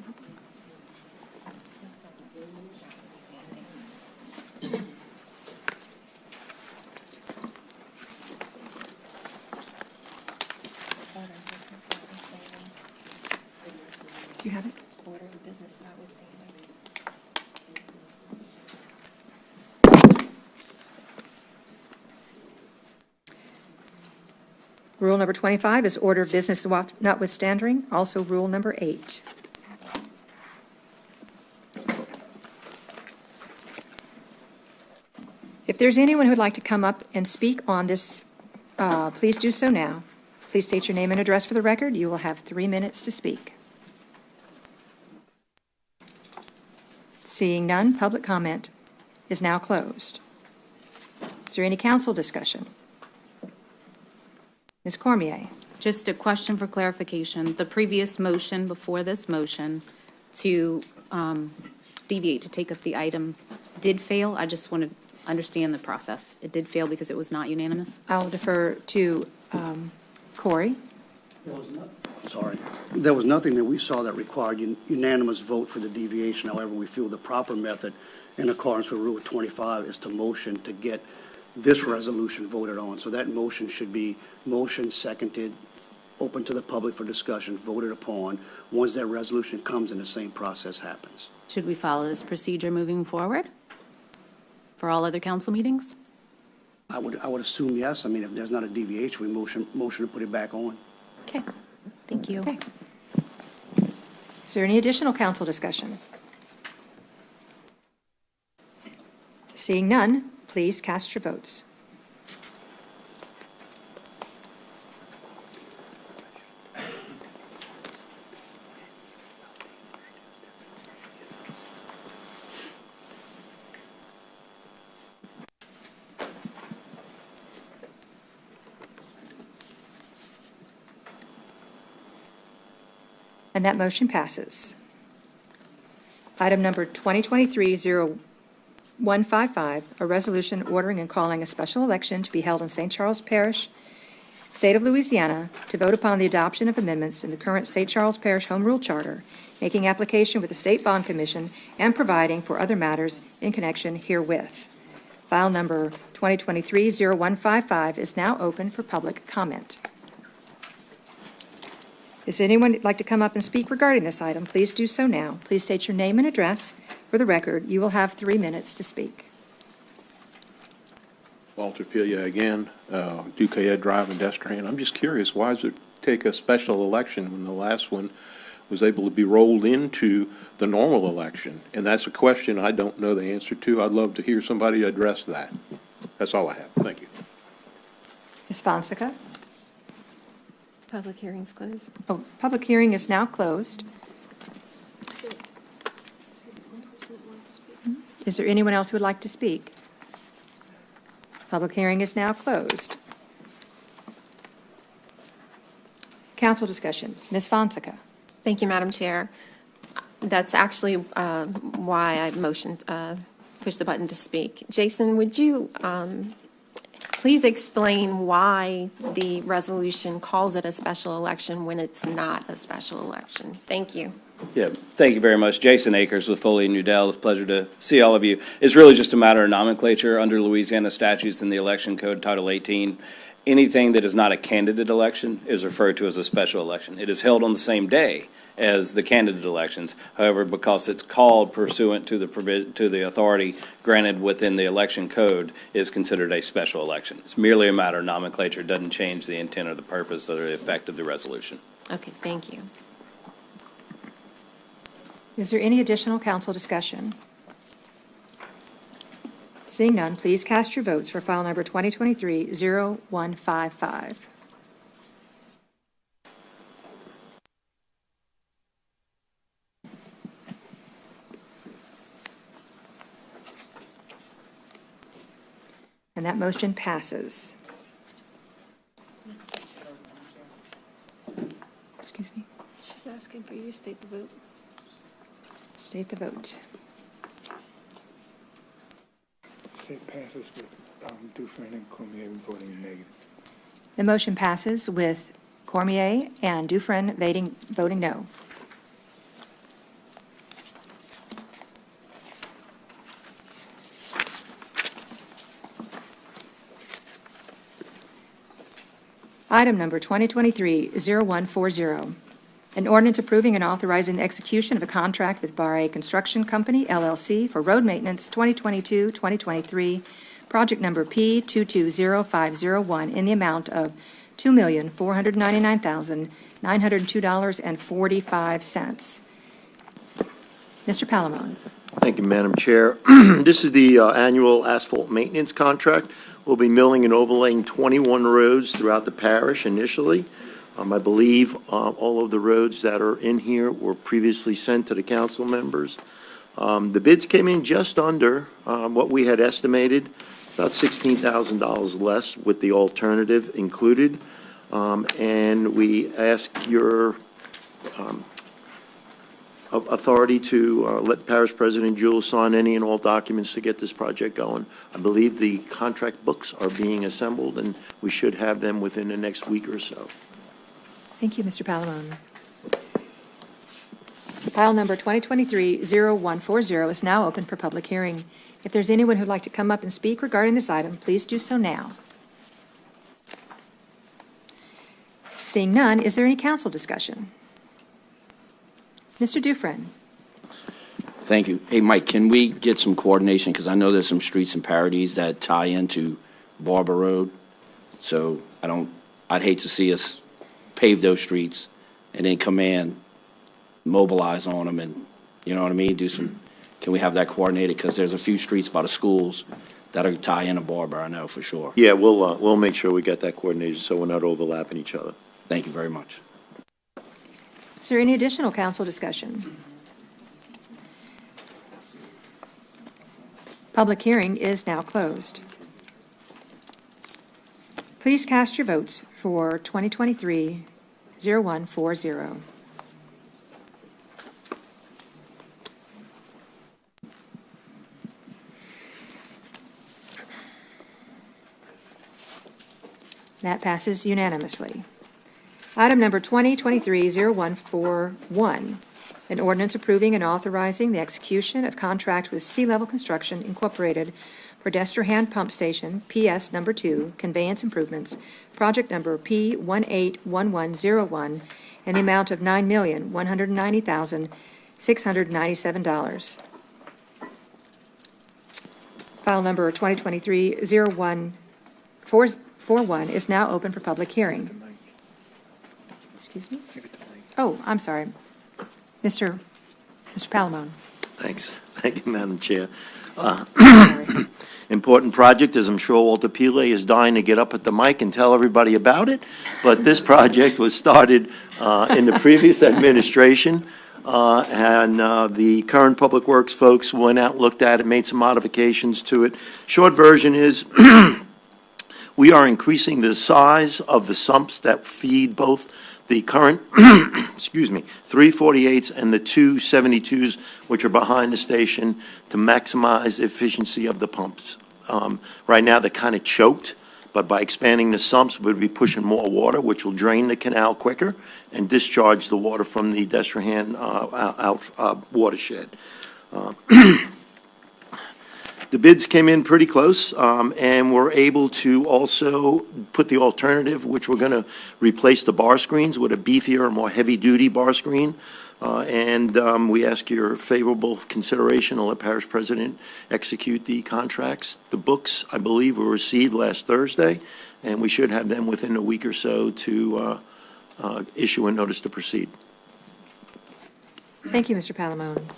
Do you have it? Order of business notwithstanding. Rule number 25 is order of business notwithstanding, also rule number 8. If there's anyone who'd like to come up and speak on this, please do so now. Please state your name and address for the record. You will have 3 minutes to speak. Seeing none, public comment is now closed. Is there any council discussion? Ms. Cormier? Just a question for clarification. The previous motion before this motion to deviate to take up the item did fail. I just want to understand the process. It did fail because it was not unanimous? I'll defer to Corey. There was nothing that we saw that required unanimous vote for the deviation. However, we feel the proper method in accordance with Rule 25 is to motion to get this resolution voted on. So that motion should be motion seconded, open to the public for discussion, voted upon. Once that resolution comes and the same process happens. Should we follow this procedure moving forward for all other council meetings? I would assume yes. I mean, if there's not a deviation, we motion to put it back on. Okay, thank you. Okay. Is there any additional council discussion? Seeing none, please cast your votes. And that motion passes. Item number 2023-0155, a resolution ordering and calling a special election to be held in St. Charles Parish, State of Louisiana, to vote upon the adoption of amendments in the current St. Charles Parish Home Rule Charter, making application with the State Bond Commission, and providing for other matters in connection herewith. File number 2023-0155 is now open for public comment. Does anyone like to come up and speak regarding this item? Please do so now. Please state your name and address for the record. You will have 3 minutes to speak. Walter Pelia again, Duquesne Drive in Destrehan. I'm just curious, why does it take a special election when the last one was able to be rolled into the normal election? And that's a question I don't know the answer to. I'd love to hear somebody address that. That's all I have. Thank you. Ms. Fonseca? Public hearing's closed. Oh, public hearing is now closed. Is there anyone else who would like to speak? Public hearing is now closed. Council discussion. Ms. Fonseca? Thank you, Madam Chair. That's actually why I motioned, pushed the button to speak. Jason, would you please explain why the resolution calls it a special election when it's not a special election? Thank you. Yeah, thank you very much. Jason Akers with Foley and Udell. It's a pleasure to see all of you. It's really just a matter of nomenclature under Louisiana statutes in the Election Code, Title 18. Anything that is not a candidate election is referred to as a special election. It is held on the same day as the candidate elections. However, because it's called pursuant to the authority granted within the Election Code, is considered a special election. It's merely a matter of nomenclature. It doesn't change the intent or the purpose or the effect of the resolution. Okay, thank you. Is there any additional council discussion? Seeing none, please cast your votes for file number 2023-0155. and that motion passes. Excuse me. She's asking for you to state the vote. State the vote. Say passes with Dufresne and Cormier voting negative. The motion passes with Cormier and Dufresne voting no. Item number 2023-0140, an ordinance approving and authorizing the execution of a contract with Bar A Construction Company, LLC, for road maintenance 2022-2023, project number P220501, in the amount of $2,499,902.45. Mr. Palamone. Thank you, Madam Chair. This is the annual asphalt maintenance contract. We'll be milling and overlaying 21 roads throughout the parish initially. I believe all of the roads that are in here were previously sent to the council members. The bids came in just under what we had estimated, about $16,000 less with the alternative included. And we ask your authority to let Parish President Jewell sign any and all documents to get this project going. I believe the contract books are being assembled, and we should have them within the next week or so. Thank you, Mr. Palamone. File number 2023-0140 is now open for public hearing. If there's anyone who'd like to come up and speak regarding this item, please do so now. Seeing none, is there any council discussion? Mr. Dufresne. Thank you. Hey, Mike, can we get some coordination? Because I know there's some streets in Paradise that tie into Barber Road. So I'd hate to see us pave those streets and then come in, mobilize on them, and, you know what I mean, can we have that coordinated? Because there's a few streets by the schools that are tie into Barber, I know for sure. Yeah, we'll make sure we get that coordinated so we're not overlapping each other. Thank you very much. Is there any additional council discussion? Public hearing is now closed. Please cast your votes for 2023-0140. That passes unanimously. Item number 2023-0141, an ordinance approving and authorizing the execution of contract with Sea Level Construction Incorporated for Destrahan Pump Station, PS number 2, conveyance improvements, project number P181101, in the amount of $9,190,697. File number 2023-0141 is now open for public hearing. Excuse me? Oh, I'm sorry. Mr. Palamone. Thanks. Thank you, Madam Chair. Sorry. Important project, as I'm sure Walter Pile is dying to get up at the mic and tell everybody about it. But this project was started in the previous administration, and the current Public Works folks went out, looked at it, made some modifications to it. Short version is we are increasing the size of the sumps that feed both the current, 348s and the 272s, which are behind the station, to maximize the efficiency of the pumps. Right now, they're kind of choked, but by expanding the sumps, we'll be pushing more water, which will drain the canal quicker and discharge the water from the Destrahan watershed. The bids came in pretty close, and we're able to also put the alternative, which we're going to replace the bar screens with a beefier, more heavy-duty bar screen. And we ask your favorable consideration to let Parish President execute the contracts. The books, I believe, were received last Thursday, and we should have them within a week or so to issue a notice to proceed. Thank you, Mr. Palamone.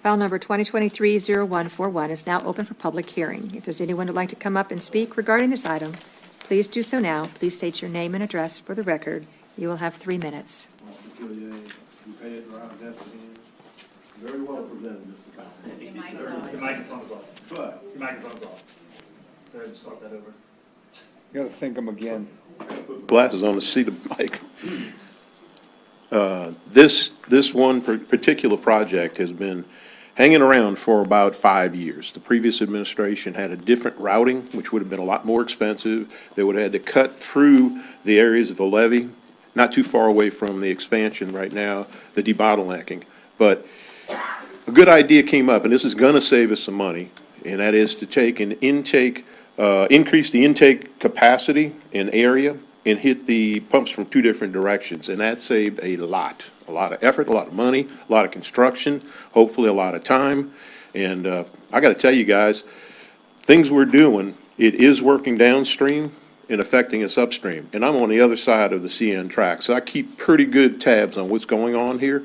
File number 2023-0141 is now open for public hearing. If there's anyone who'd like to come up and speak regarding this item, please do so now. Please state your name and address for the record. You will have 3 minutes. Very well presented, Mr. Palamone. Your microphone's off. Your microphone's off. Go ahead and start that over. You gotta think them again. Glasses on to see the mic. This one particular project has been hanging around for about 5 years. The previous administration had a different routing, which would have been a lot more expensive. They would have had to cut through the areas of the levee, not too far away from the expansion right now, the debottlenecking. But a good idea came up, and this is going to save us some money, and that is to take an intake, increase the intake capacity and area and hit the pumps from 2 different directions, and that saved a lot of effort, a lot of money, a lot of construction, hopefully a lot of time. And I got to tell you guys, things we're doing, it is working downstream and affecting us upstream. And I'm on the other side of the CN track, so I keep pretty good tabs on what's going on here,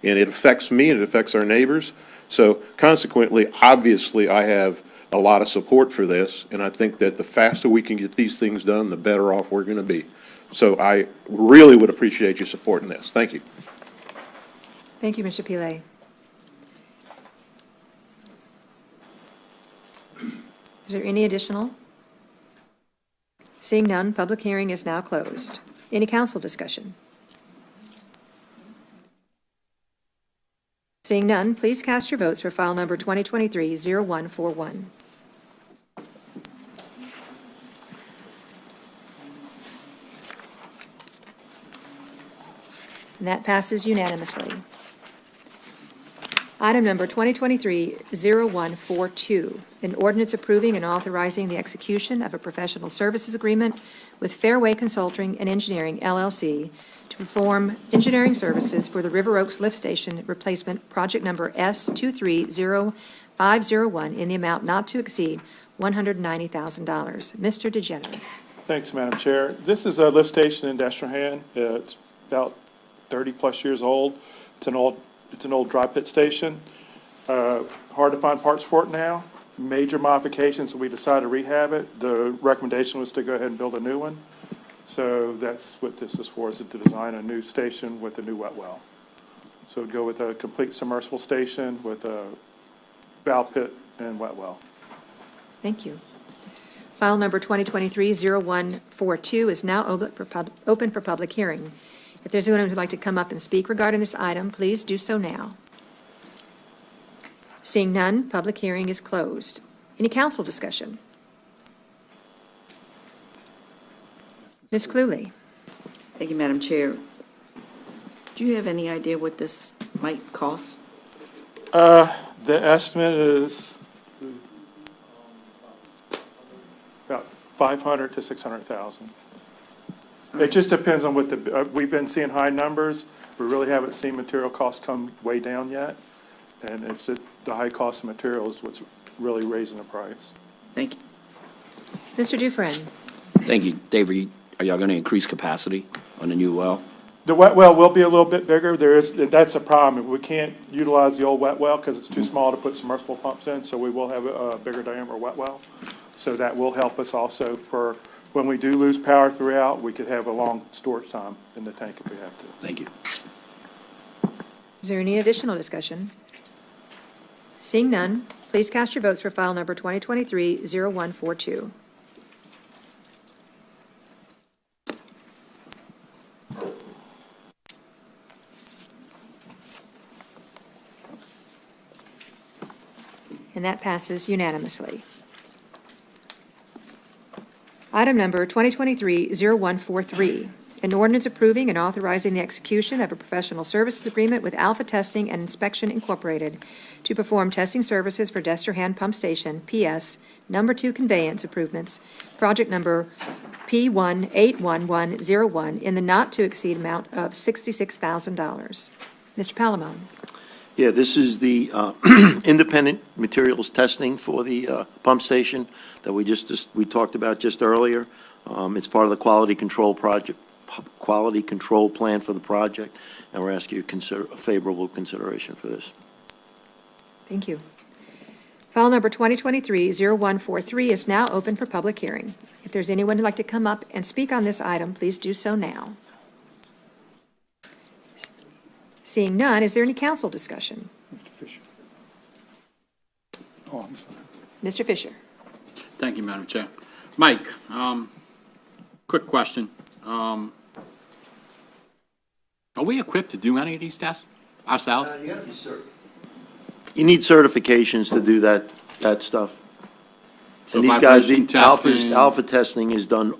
and it affects me and it affects our neighbors. So consequently, obviously, I have a lot of support for this, and I think that the faster we can get these things done, the better off we're going to be. So I really would appreciate you supporting this. Thank you. Thank you, Mr. Pillay. Is there any additional? Seeing none, public hearing is now closed. Any council discussion? Seeing none, please cast your votes for file number 2023-0141. And that passes unanimously. Item number 2023-0142, an ordinance approving and authorizing the execution of a professional services agreement with Fairway Consulting and Engineering, LLC, to perform engineering services for the River Oaks Lift Station Replacement Project Number S230501 in the amount not to exceed $190,000. Mr. DeGeneres. Thanks, Madam Chair. This is a lift station in Destrehan. It's about 30-plus years old. It's an old dry pit station. Hard to find parts for it now. Major modifications, so we decided to rehab it. The recommendation was to go ahead and build a new one. So that's what this is for, is to design a new station with a new wet well. So go with a complete submersible station with a valve pit and wet well. Thank you. File number 2023-0142 is now open for public hearing. If there's anyone who'd like to come up and speak regarding this item, please do so now. Seeing none, public hearing is closed. Any council discussion? Ms. Cluley. Thank you, Madam Chair. Do you have any idea what this might cost? The estimate is about $500,000 to $600,000. It just depends on what we've been seeing high numbers. We really haven't seen material costs come way down yet. And it's the high cost of materials is what's really raising the price. Thank you. Mr. Dufresne. Thank you. Dave, are y'all going to increase capacity on the new well? The wet well will be a little bit bigger. That's a problem. We can't utilize the old wet well because it's too small to put submersible pumps in, so we will have a bigger diameter wet well. So that will help us also for when we do lose power throughout, we could have a long storage time in the tank if we have to. Thank you. Is there any additional discussion? Seeing none, please cast your votes for file number 2023-0142. And that passes unanimously. Item number 2023-0143, an ordinance approving and authorizing the execution of a professional services agreement with Alpha Testing and Inspection Incorporated to perform testing services for Destrehan Pump Station, PS, number 2 conveyance improvements, project number P181101 in the not-to-exceed amount of $66,000. Mr. Palamone. Yeah, this is the independent materials testing for the pump station that we talked about just earlier. It's part of the quality control plan for the project, and we're asking you to consider a favorable consideration for this. Thank you. File number 2023-0143 is now open for public hearing. If there's anyone who'd like to come up and speak on this item, please do so now. Seeing none, is there any council discussion? Mr. Fisher. Oh, I'm sorry. Mr. Fisher. Thank you, Madam Chair. Mike, quick question. Are we equipped to do any of these tests ourselves? You need certifications to do that stuff. So And these guys, vibration the testing. alpha testing is done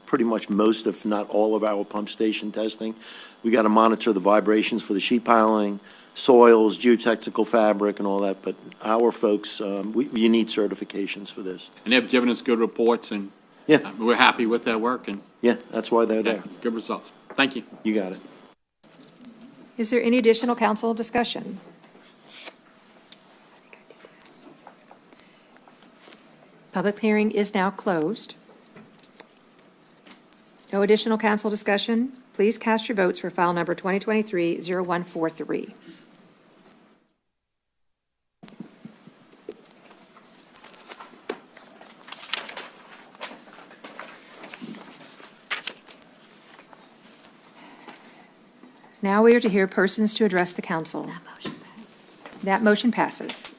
pretty much most, if not all, of our pump station testing. We got to monitor the vibrations for the sheet piling, soils, geotechnical fabric, and all that. But our folks, you need certifications for this. And they've given us good reports, and Yeah. we're happy with their work, and Yeah, that's why they're there. good results. Thank you. You got it. Is there any additional council discussion? Public hearing is now closed. No additional council discussion. Please cast your votes for file number 2023-0143. Now we are to hear persons to address the council. That motion passes.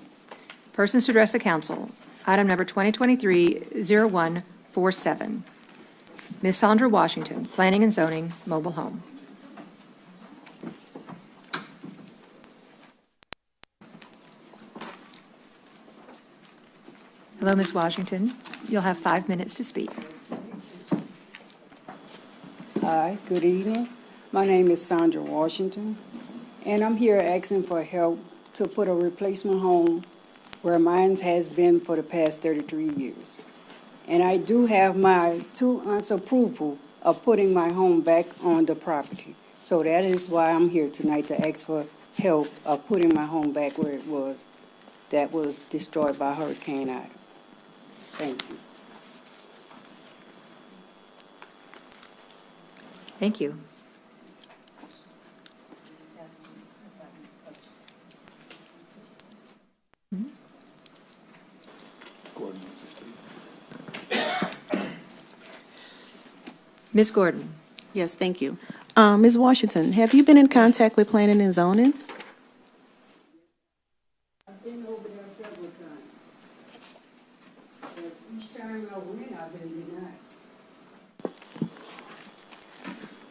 Persons to address the council. Item number 2023-0147. Ms. Sandra Washington, Planning and Zoning, Mobile Home. Hello, Ms. Washington. You'll have 5 minutes to speak. Hi, good evening. My name is Sandra Washington, and I'm here asking for help to put a replacement home where mine has been for the past 33 years. And I do have my 2 aunts' approval of putting my home back on the property. So that is why I'm here tonight, to ask for help of putting my home back where it was, that was destroyed by Hurricane Ida. Thank you. Thank you. Ms. Gordon. Yes, thank you. Ms. Washington, have you been in contact with planning and zoning? I've been over there several times. But each time I went, I've been denied.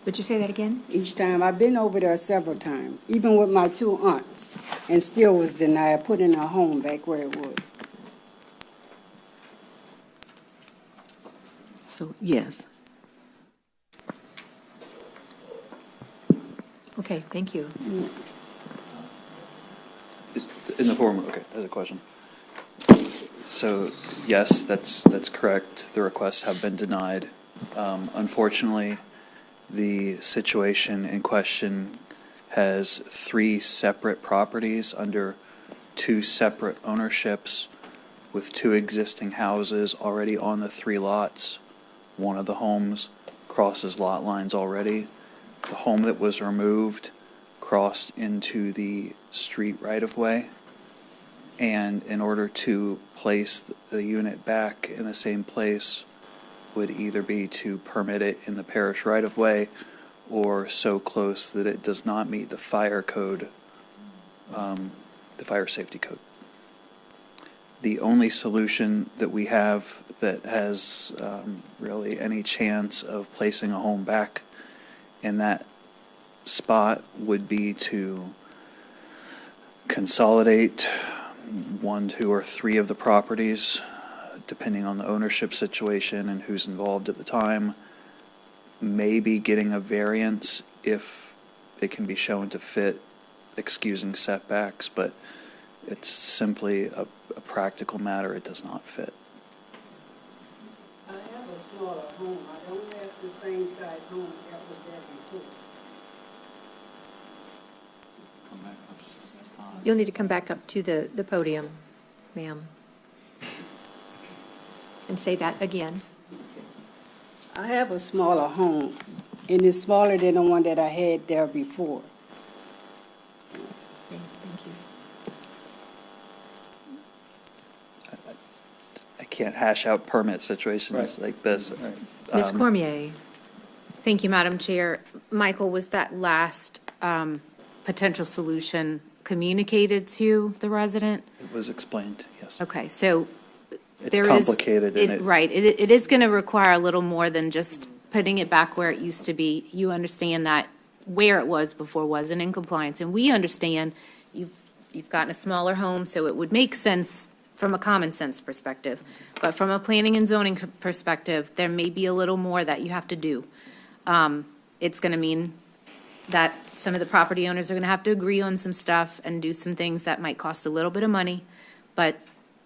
Would you say that again? Each time, I've been over there several times, even with my 2 aunts, and still was denied putting our home back where it was. So, yes. Okay, thank you. In the form, okay, that's a question. So, yes, that's correct. The requests have been denied. Unfortunately, the situation in question has 3 separate properties under 2 separate ownerships with 2 existing houses already on the 3 lots. One of the homes crosses lot lines already. The home that was removed crossed into the street right-of-way. And in order to place the unit back in the same place would either be to permit it in the parish right-of-way or so close that it does not meet the fire code, the fire safety code. The only solution that we have that has really any chance of placing a home back in that spot would be to consolidate 1, 2, or 3 of the properties, depending on the ownership situation and who's involved at the time. Maybe getting a variance if it can be shown to fit, excusing setbacks, but it's simply a practical matter. It does not fit. I have a smaller home. I don't have the same size home that was there before. You'll need to come back up to the podium, ma'am, and say that again. I have a smaller home, and it's smaller than the one that I had there before. Thank you. I can't hash out permit situations like this. Ms. Cormier. Thank you, Madam Chair. Michael, was that last potential solution communicated to the resident? It was explained, yes. Okay, so It's there is- complicated and it. Right, it is going to require a little more than just putting it back where it used to be. You understand that where it was before wasn't in compliance, and we understand you've gotten a smaller home, so it would make sense from a common sense perspective. But from a planning and zoning perspective, there may be a little more that you have to do. It's going to mean that some of the property owners are going to have to agree on some stuff and do some things that might cost a little bit of money, but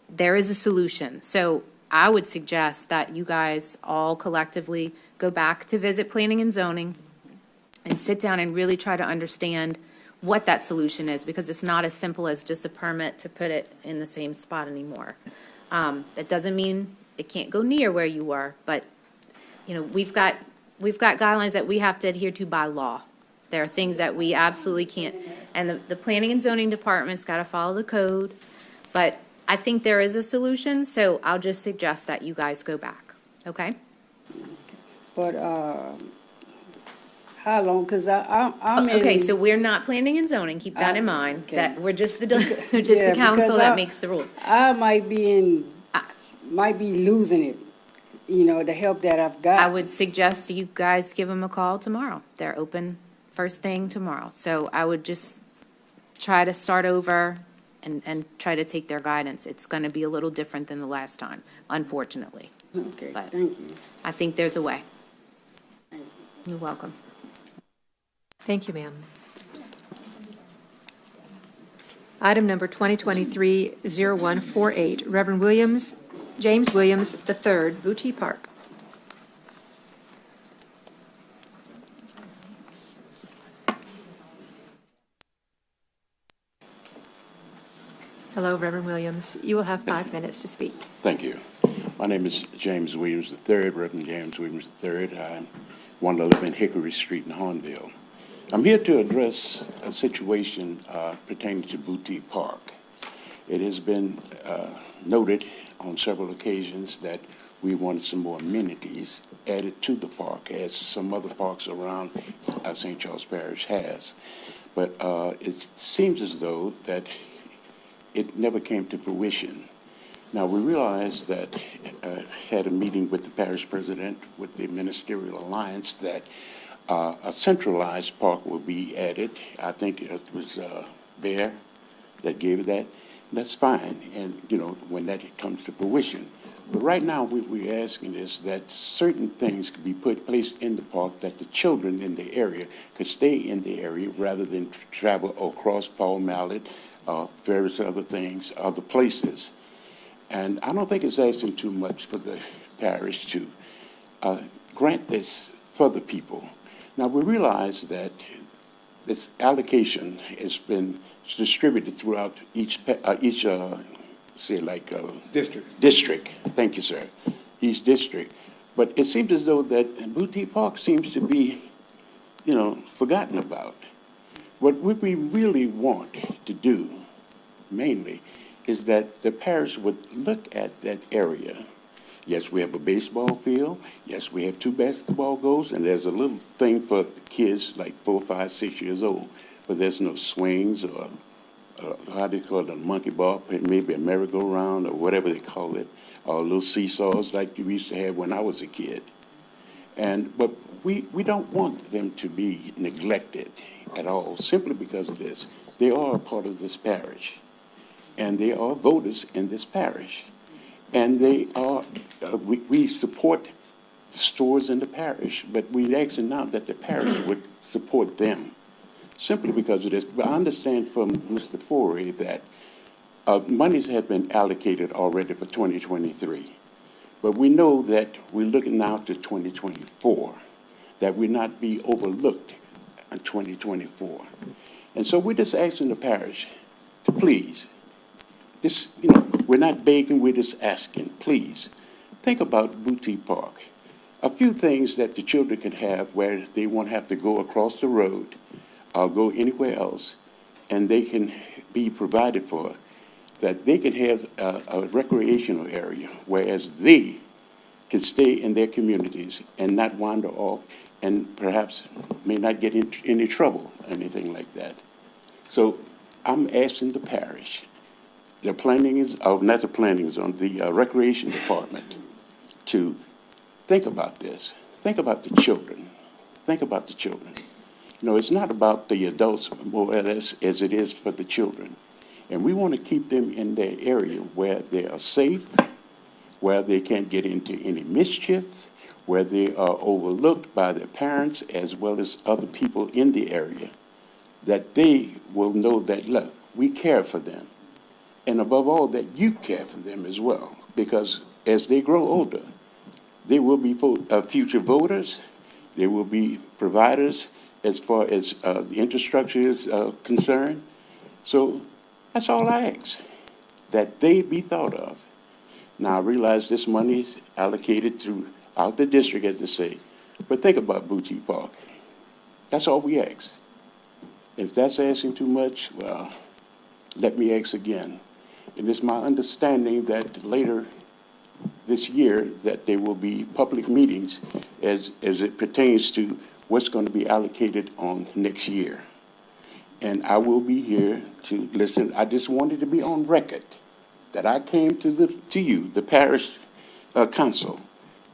there is a solution. So I would suggest that you guys all collectively go back to visit planning and zoning and sit down and really try to understand what that solution is, because it's not as simple as just a permit to put it in the same spot anymore. That doesn't mean it can't go near where you were, but, you know, we've got guidelines that we have to adhere to by law. There are things that we absolutely can't, and the planning and zoning department's got to follow the code, but I think there is a solution, so I'll just suggest that you guys go back, okay? But, how long, because I'm in. Okay, so we're not planning and zoning, keep that in mind, okay. that we're just the, Yeah, the council because that makes the rules. I might be losing it, you know, the help that I've got. I would suggest you guys give them a call tomorrow. They're open first thing tomorrow. So I would just try to start over and try to take their guidance. It's going to be a little different than the last time, unfortunately. Okay, But thank you. I think there's a way. You're welcome. Thank you, ma'am. Item number 2023-0148, Reverend James Williams III, Booty Park. Hello, Reverend Williams. You will have 5 minutes to speak. Thank you. My name is James Williams III, Reverend James Williams III. I want to live in Hickory Street in Hornville. I'm here to address a situation pertaining to Booty Park. It has been noted on several occasions that we wanted some more amenities added to the park, as some other parks around St. Charles Parish has. But it seems as though that it never came to fruition. Now, we realized that, had a meeting with the parish president, with the ministerial alliance, that a centralized park will be added. I think it was Bear that gave it that. That's fine, and, you know, when that comes to fruition. But right now, what we're asking is that certain things could be placed in the park that the children in the area could stay in the area rather than travel across Paul Mallet, various other things, other places. And I don't think it's asking too much for the parish to grant this for the people. Now, we realize that this allocation has been distributed throughout each district. Thank you, sir. Each district. But it seems as though that Booty Park seems to be, you know, forgotten about. What we really want to do, mainly, is that the parish would look at that area. Yes, we have a baseball field. Yes, we have 2 basketball goals, and there's a little thing for kids like 4, 5, 6 years old. But there's no swings or how do you call it, a monkey ball, maybe a merry-go-round or whatever they call it, or little seesaws like we used to have when I was a kid. But we don't want them to be neglected at all, simply because of this. They are a part of this parish, and they are voters in this parish. And they are, we support the stores in the parish, but we're asking now that the parish would support them, simply because of this. But I understand from Mr. Forey that monies have been allocated already for 2023. But we know that we're looking now to 2024, that we not be overlooked in 2024. And so we're just asking the parish to please, this, you know, we're not begging, we're just asking, please, think about Booty Park. A few things that the children can have where they won't have to go across the road or go anywhere else, and they can be provided for, that they can have a recreational area, whereas they can stay in their communities and not wander off and perhaps may not get in any trouble, anything like that. So I'm asking the parish the not the planning zone, the recreation department to think about this. Think about the children. Think about the children. You know, it's not about the adults more or less as it is for the children. And we want to keep them in their area where they are safe, where they can't get into any mischief, where they are overlooked by their parents as well as other people in the area, that they will know that, look, we care for them. And above all, that you care for them as well. Because as they grow older, they will be future voters, they will be providers as far as the infrastructure is concerned. So that's all I ask, that they be thought of. Now, I realize this money is allocated throughout the district, as they say, but think about Boutique Park. That's all we ask. If that's asking too much, well, let me ask again. And it's my understanding that later this year that there will be public meetings as it pertains to what's going to be allocated on next year. And I will be here to listen. I just wanted to be on record that I came to you, the parish council,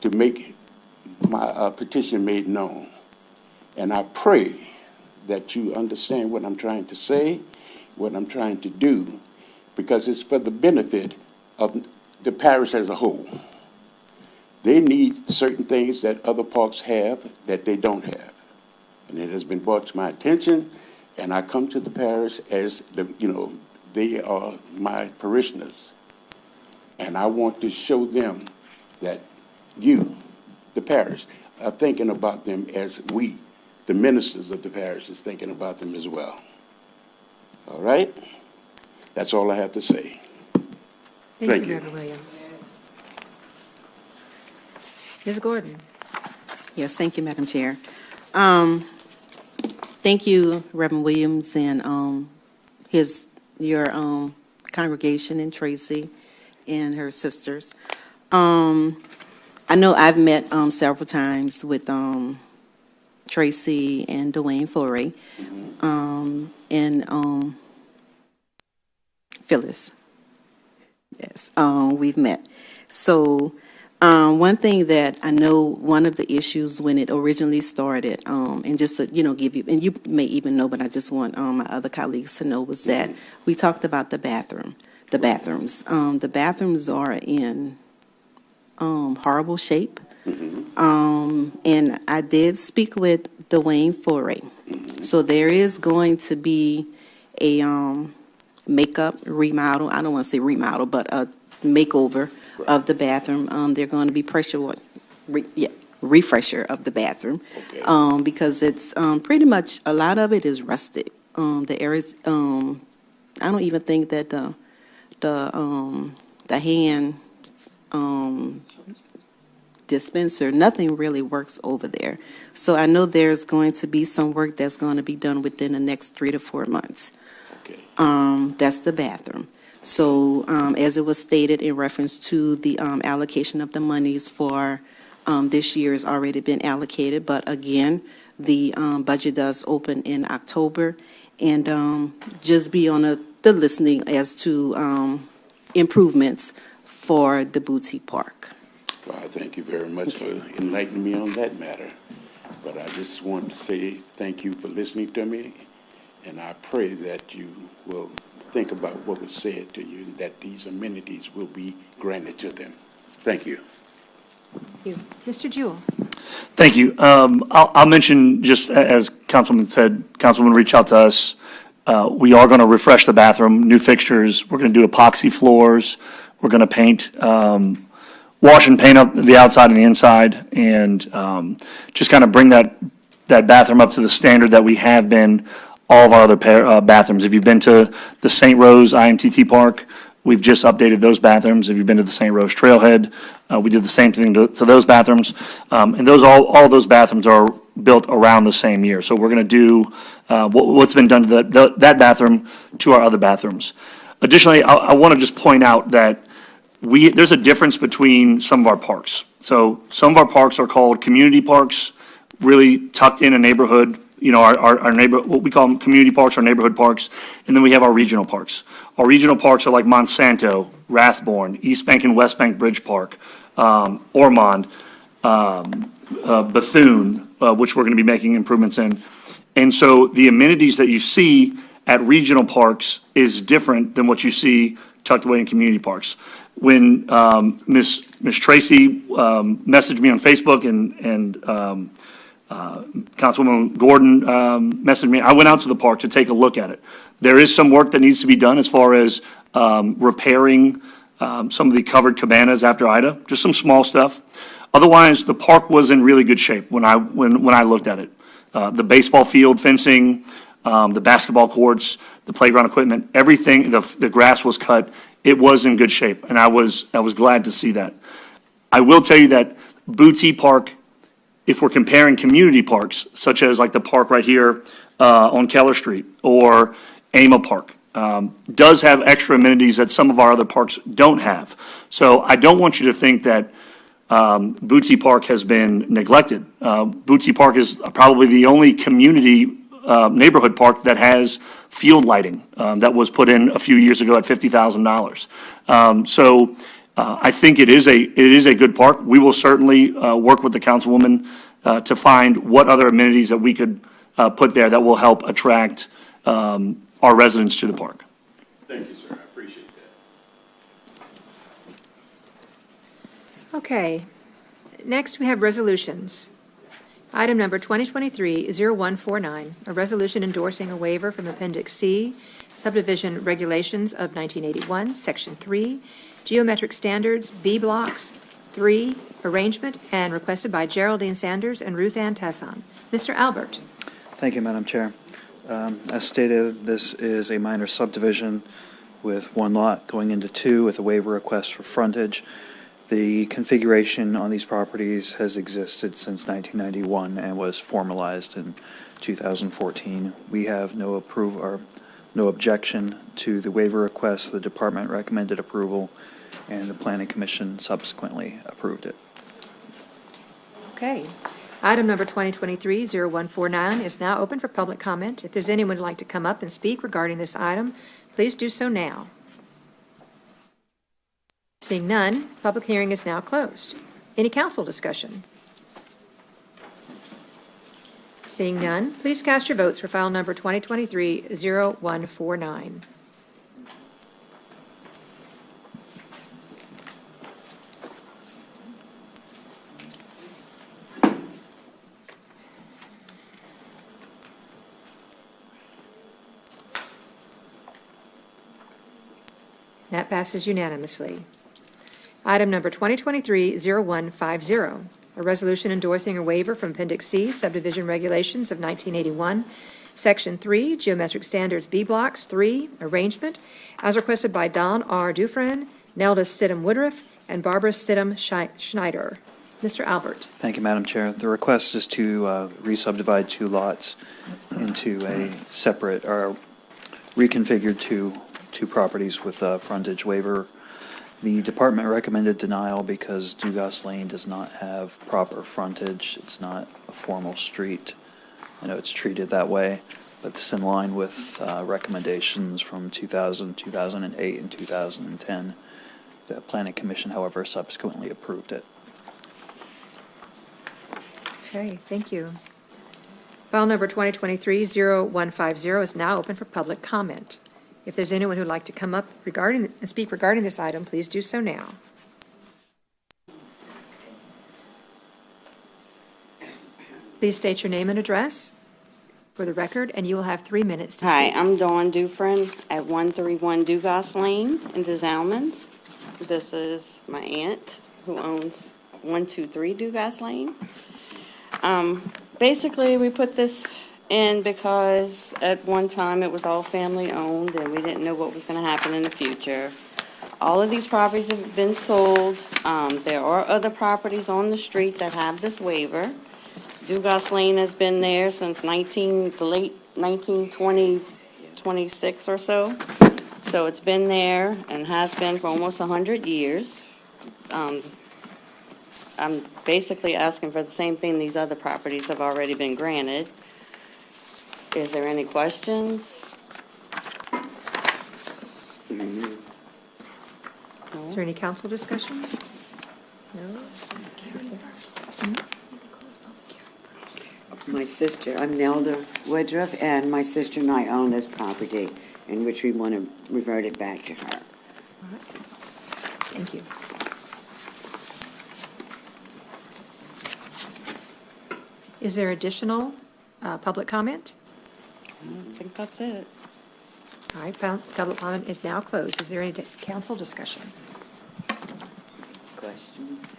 to make my petition made known. And I pray that you understand what I'm trying to say, what I'm trying to do, because it's for the benefit of the parish as a whole. They need certain things that other parks have that they don't have. And it has been brought to my attention, and I come to the parish as, they are my parishioners. And I want to show them that you, the parish, are thinking about them as we, the ministers of the parish, is thinking about them as well. All right? That's all I have to say. Thank you, Reverend Williams. Ms. Gordon. Yes, thank you, Madam Chair. Thank you, Reverend Williams, and your congregation, and Tracy and her sisters. I know I've met several times with Tracy and Dwayne Forey, and Phyllis. Yes, we've met. So one thing that I know, one of the issues when it originally started, and just to, give you, and you may even know, but I just want my other colleagues to know, was that we talked about the bathrooms. The bathrooms are in horrible shape. And I did speak with Dwayne Forey. So there is going to be a makeup, remodel, I don't want to say remodel, but a makeover of the bathroom. They're going to be refresher of the bathroom. Okay. Because it's pretty much, a lot of it is rusted. The areas, I don't even think that the hand dispenser, nothing really works over there. So I know there's going to be some work that's going to be done within the next 3 to 4 months. Okay. That's the bathroom. So as it was stated in reference to the allocation of the monies for this year has already been allocated, but again, the budget does open in October, and just be on the listening as to improvements for the Boutique Park. Well, thank you very much for enlightening me on that matter. But I just want to say thank you for listening to me, and I pray that you will think about what was said to you, and that these amenities will be granted to them. Thank you. Thank you. Mr. Jewell. Thank you. I'll mention, just as Councilman said, Councilman reached out to us. We are going to refresh the bathroom, new fixtures. We're going to do epoxy floors. We're going to paint, wash and paint up the outside and the inside, and just kind of bring that bathroom up to the standard that we have been all of our other bathrooms. If you've been to the St. Rose IMTT Park, we've just updated those bathrooms. If you've been to the St. Rose Trailhead, we did the same thing to those bathrooms. And all those bathrooms are built around the same year. So we're going to do what's been done to that bathroom to our other bathrooms. Additionally, I want to just point out that there's a difference between some of our parks. So some of our parks are called community parks. really tucked in a neighborhood, you know, our neighbor, what we call them community parks, our neighborhood parks, and then we have our regional parks. Our regional parks are like Monsanto, Rathborne, East Bank and West Bank Bridge Park, Ormond, Bethune, which we're going to be making improvements in. And so the amenities that you see at regional parks is different than what you see tucked away in community parks. When Miss Tracy messaged me on Facebook and Councilwoman Gordon messaged me, I went out to the park to take a look at it. There is some work that needs to be done as far as repairing some of the covered cabanas after Ida, just some small stuff. Otherwise, the park was in really good shape when I looked at it. The baseball field fencing, the basketball courts, the playground equipment, everything, the grass was cut. It was in good shape, and I was glad to see that. I will tell you that Booty Park, if we're comparing community parks, such as like the park right here on Keller Street or Ama Park, does have extra amenities that some of our other parks don't have. So I don't want you to think that Booty Park has been neglected. Booty Park is probably the only community neighborhood park that has field lighting that was put in a few years ago at $50,000. So I think it is a good park. We will certainly work with the councilwoman to find what other amenities that we could put there that will help attract our residents to the park. Thank you, sir. I appreciate that. Okay. Next, we have resolutions. Item number 2023-0149, a resolution endorsing a waiver from Appendix C, Subdivision Regulations of 1981, Section 3, Geometric Standards, B Blocks, 3, Arrangement, and requested by Geraldine Sanders and Ruth Ann Tesson. Mr. Albert. Thank you, Madam Chair. As stated, this is a minor subdivision with one lot going into two with a waiver request for frontage. The configuration on these properties has existed since 1991 and was formalized in 2014. We have no objection to the waiver request. The department recommended approval, and the Planning Commission subsequently approved it. Okay. Item number 2023-0149 is now open for public comment. If there's anyone who'd like to come up and speak regarding this item, please do so now. Seeing none, public hearing is now closed. Any council discussion? Seeing none, please cast your votes for file number 2023-0149. That passes unanimously. Item number 2023-0150, a resolution endorsing a waiver from Appendix C, Subdivision Regulations of 1981, Section 3, Geometric Standards B Blocks, 3, Arrangement, as requested by Don R. Dufresne, Nelda Stidham Woodruff, and Barbara Stidham Schneider. Mr. Albert. Thank you, Madam Chair. The request is to re-subdivide two lots into a separate, or reconfigured two properties with a frontage waiver. The department recommended denial because Dugas Lane does not have proper frontage. It's not a formal street. I know it's treated that way, but it's in line with recommendations from 2000, 2008, and 2010. The Planning Commission, however, subsequently approved it. Okay, thank you. File number 2023-0150 is now open for public comment. If there's anyone who'd like to come up and speak regarding this item, please do so now. Please state your name and address for the record, and you will have 3 minutes to Hi, speak. I'm Dawn Dufresne at 131 Dugas Lane in Des Allemands. This is my aunt who owns 123 Dugas Lane. Basically, we put this in because at one time it was all family owned and we didn't know what was going to happen in the future. All of these properties have been sold. There are other properties on the street that have this waiver. Dugas Lane has been there since the late 1920s, 26 or so. So it's been there and has been for almost 100 years. I'm basically asking for the same thing these other properties have already been granted. Is there any questions? Is there any council discussion? No? My sister, I'm Nelda Woodruff, and my sister and I own this property, in which we want to revert it back to her. All right. Thank you. Is there additional public comment? I think that's it. All right, public comment is now closed. Is there any council discussion? Questions?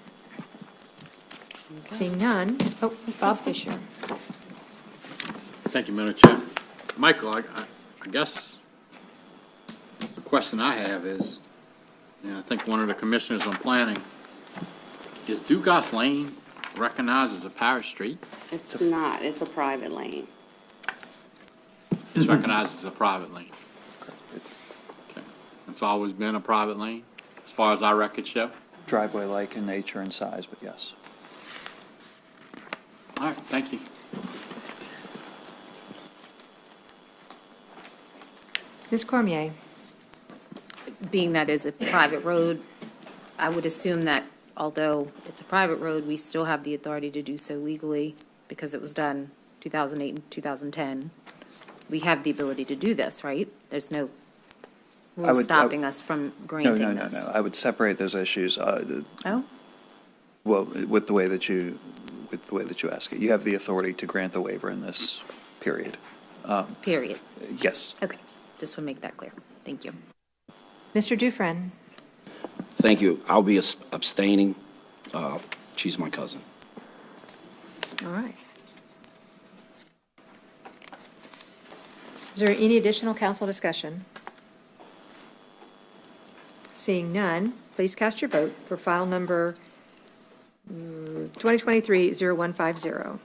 Seeing none. Oh, Bob Fisher. Thank you, Madam Chair. Michael, I guess the question I have is, I think one of the commissioners on planning, is Dugas Lane recognized as a parish street? It's not, it's a private lane. It's recognized as a private lane. Okay. It's always been a private lane, as far as our records show? Driveway-like in nature and size, but yes. All right, thank you. Ms. Cormier. Being that is a private road, I would assume that although it's a private road, we still have the authority to do so legally because it was done 2008 and 2010. We have the ability to do this, right? There's no rule stopping us from granting this. No. I would separate those issues. Oh? Well, with the way that you ask it, you have the authority to grant the waiver in this period. Period. Yes. Okay, just want to make that clear. Thank you. Mr. Dufresne. Thank you. I'll be abstaining. She's my cousin. All right. Is there any additional council discussion? Seeing none, please cast your vote for file number 2023-0150.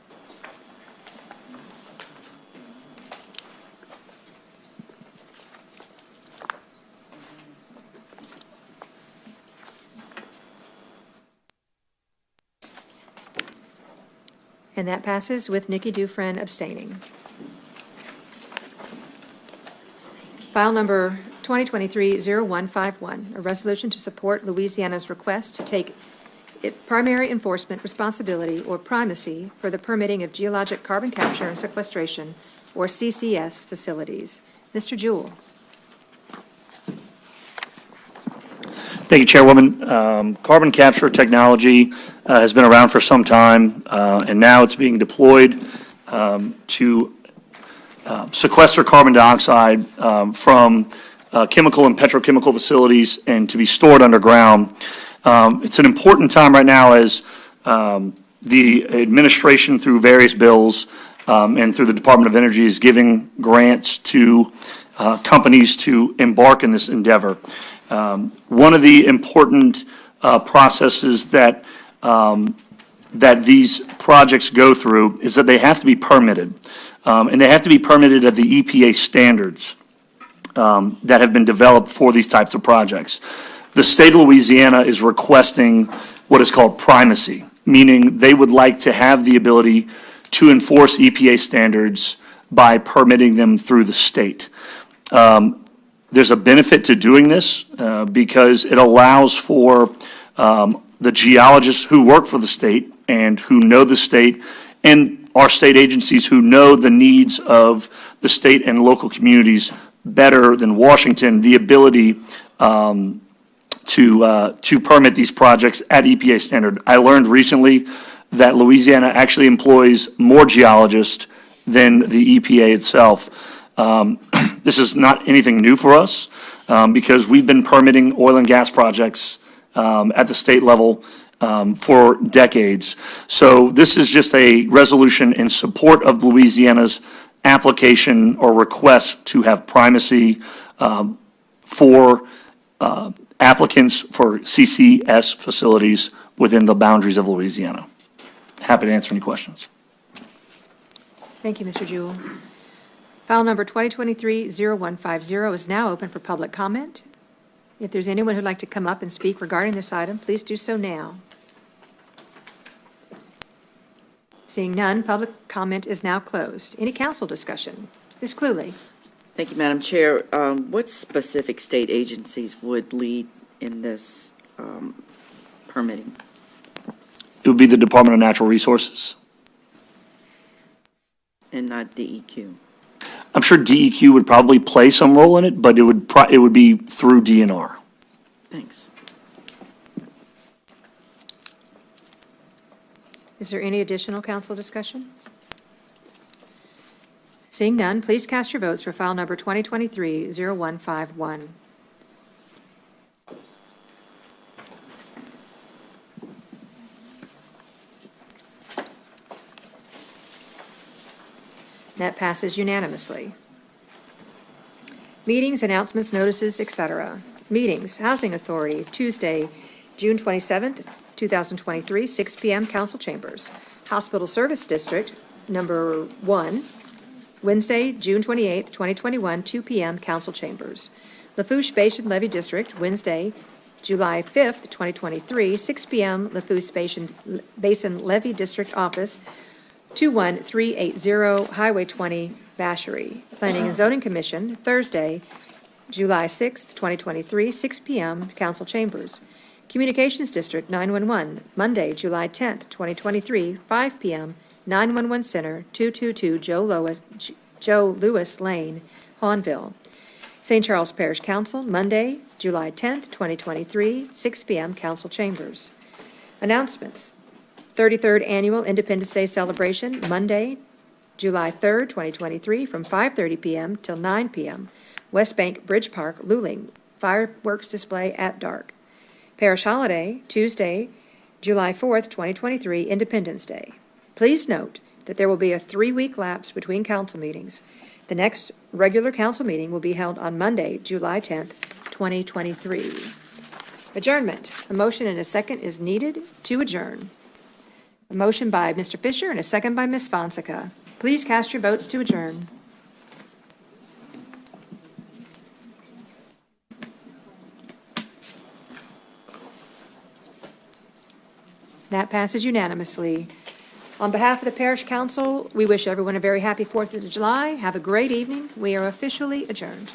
And that passes with Nikki Dufresne abstaining. File number 2023-0151, a resolution to support Louisiana's request to take primary enforcement responsibility or primacy for the permitting of geologic carbon capture and sequestration, or CCS, facilities. Mr. Jewell. Thank you, Chairwoman. Carbon capture technology has been around for some time, and now it's being deployed to sequester carbon dioxide from chemical and petrochemical facilities and to be stored underground. It's an important time right now as the administration, through various bills and through the Department of Energy, is giving grants to companies to embark in this endeavor. One of the important processes that these projects go through is that they have to be permitted. And they have to be permitted at the EPA standards that have been developed for these types of projects. The state of Louisiana is requesting what is called primacy, meaning they would like to have the ability to enforce EPA standards by permitting them through the state. There's a benefit to doing this because it allows for the geologists who work for the state and who know the state, and our state agencies who know the needs of the state and local communities better than Washington, the ability to permit these projects at EPA standard. I learned recently that Louisiana actually employs more geologists than the EPA itself. This is not anything new for us because we've been permitting oil and gas projects at the state level for decades. So this is just a resolution in support of Louisiana's application or request to have primacy for applicants for CCS facilities within the boundaries of Louisiana. Happy to answer any questions. Thank you, Mr. Jewell. File number 2023-0150 is now open for public comment. If there's anyone who'd like to come up and speak regarding this item, please do so now. Seeing none, public comment is now closed. Any council discussion? Ms. Cluley? Thank you, Madam Chair. What specific state agencies would lead in this permitting? It would be the Department of Natural Resources. And not DEQ? I'm sure DEQ would probably play some role in it, but it would be through DNR. Thanks. Is there any additional council discussion? Seeing none, please cast your votes for file number 2023-0151. That passes unanimously. Meetings, announcements, notices, etc. Meetings, Housing Authority, Tuesday, June 27th, 2023, 6 p.m., Council Chambers. Hospital Service District, number 1, Wednesday, June 28th, 2021, 2 p.m., Council Chambers. Lafourche Basin Levy District, Wednesday, July 5th, 2023, 6 p.m., Lafourche Basin Levy District Office, 21380 Highway 20, Vacherie. Planning and Zoning Commission, Thursday, July 6th, 2023, 6 p.m., Council Chambers. Communications District 911, Monday, July 10th, 2023, 5 p.m., 911 Center, 222 Joe Lewis Lane, Hawnville. St. Charles Parish Council, Monday, July 10th, 2023, 6 p.m., Council Chambers. Announcements. 33rd Annual Independence Day Celebration, Monday, July 3rd, 2023, from 5:30 p.m. till 9 p.m., West Bank Bridge Park, Luling, fireworks display at dark. Parish Holiday, Tuesday, July 4th, 2023, Independence Day. Please note that there will be a 3-week lapse between council meetings. The next regular council meeting will be held on Monday, July 10th, 2023. Adjournment. A motion and a second is needed to adjourn. A motion by Mr. Fisher and a second by Ms. Fonseca. Please cast your votes to adjourn. That passes unanimously. On behalf of the Parish Council, we wish everyone a very happy 4th of July. Have a great evening. We are officially adjourned.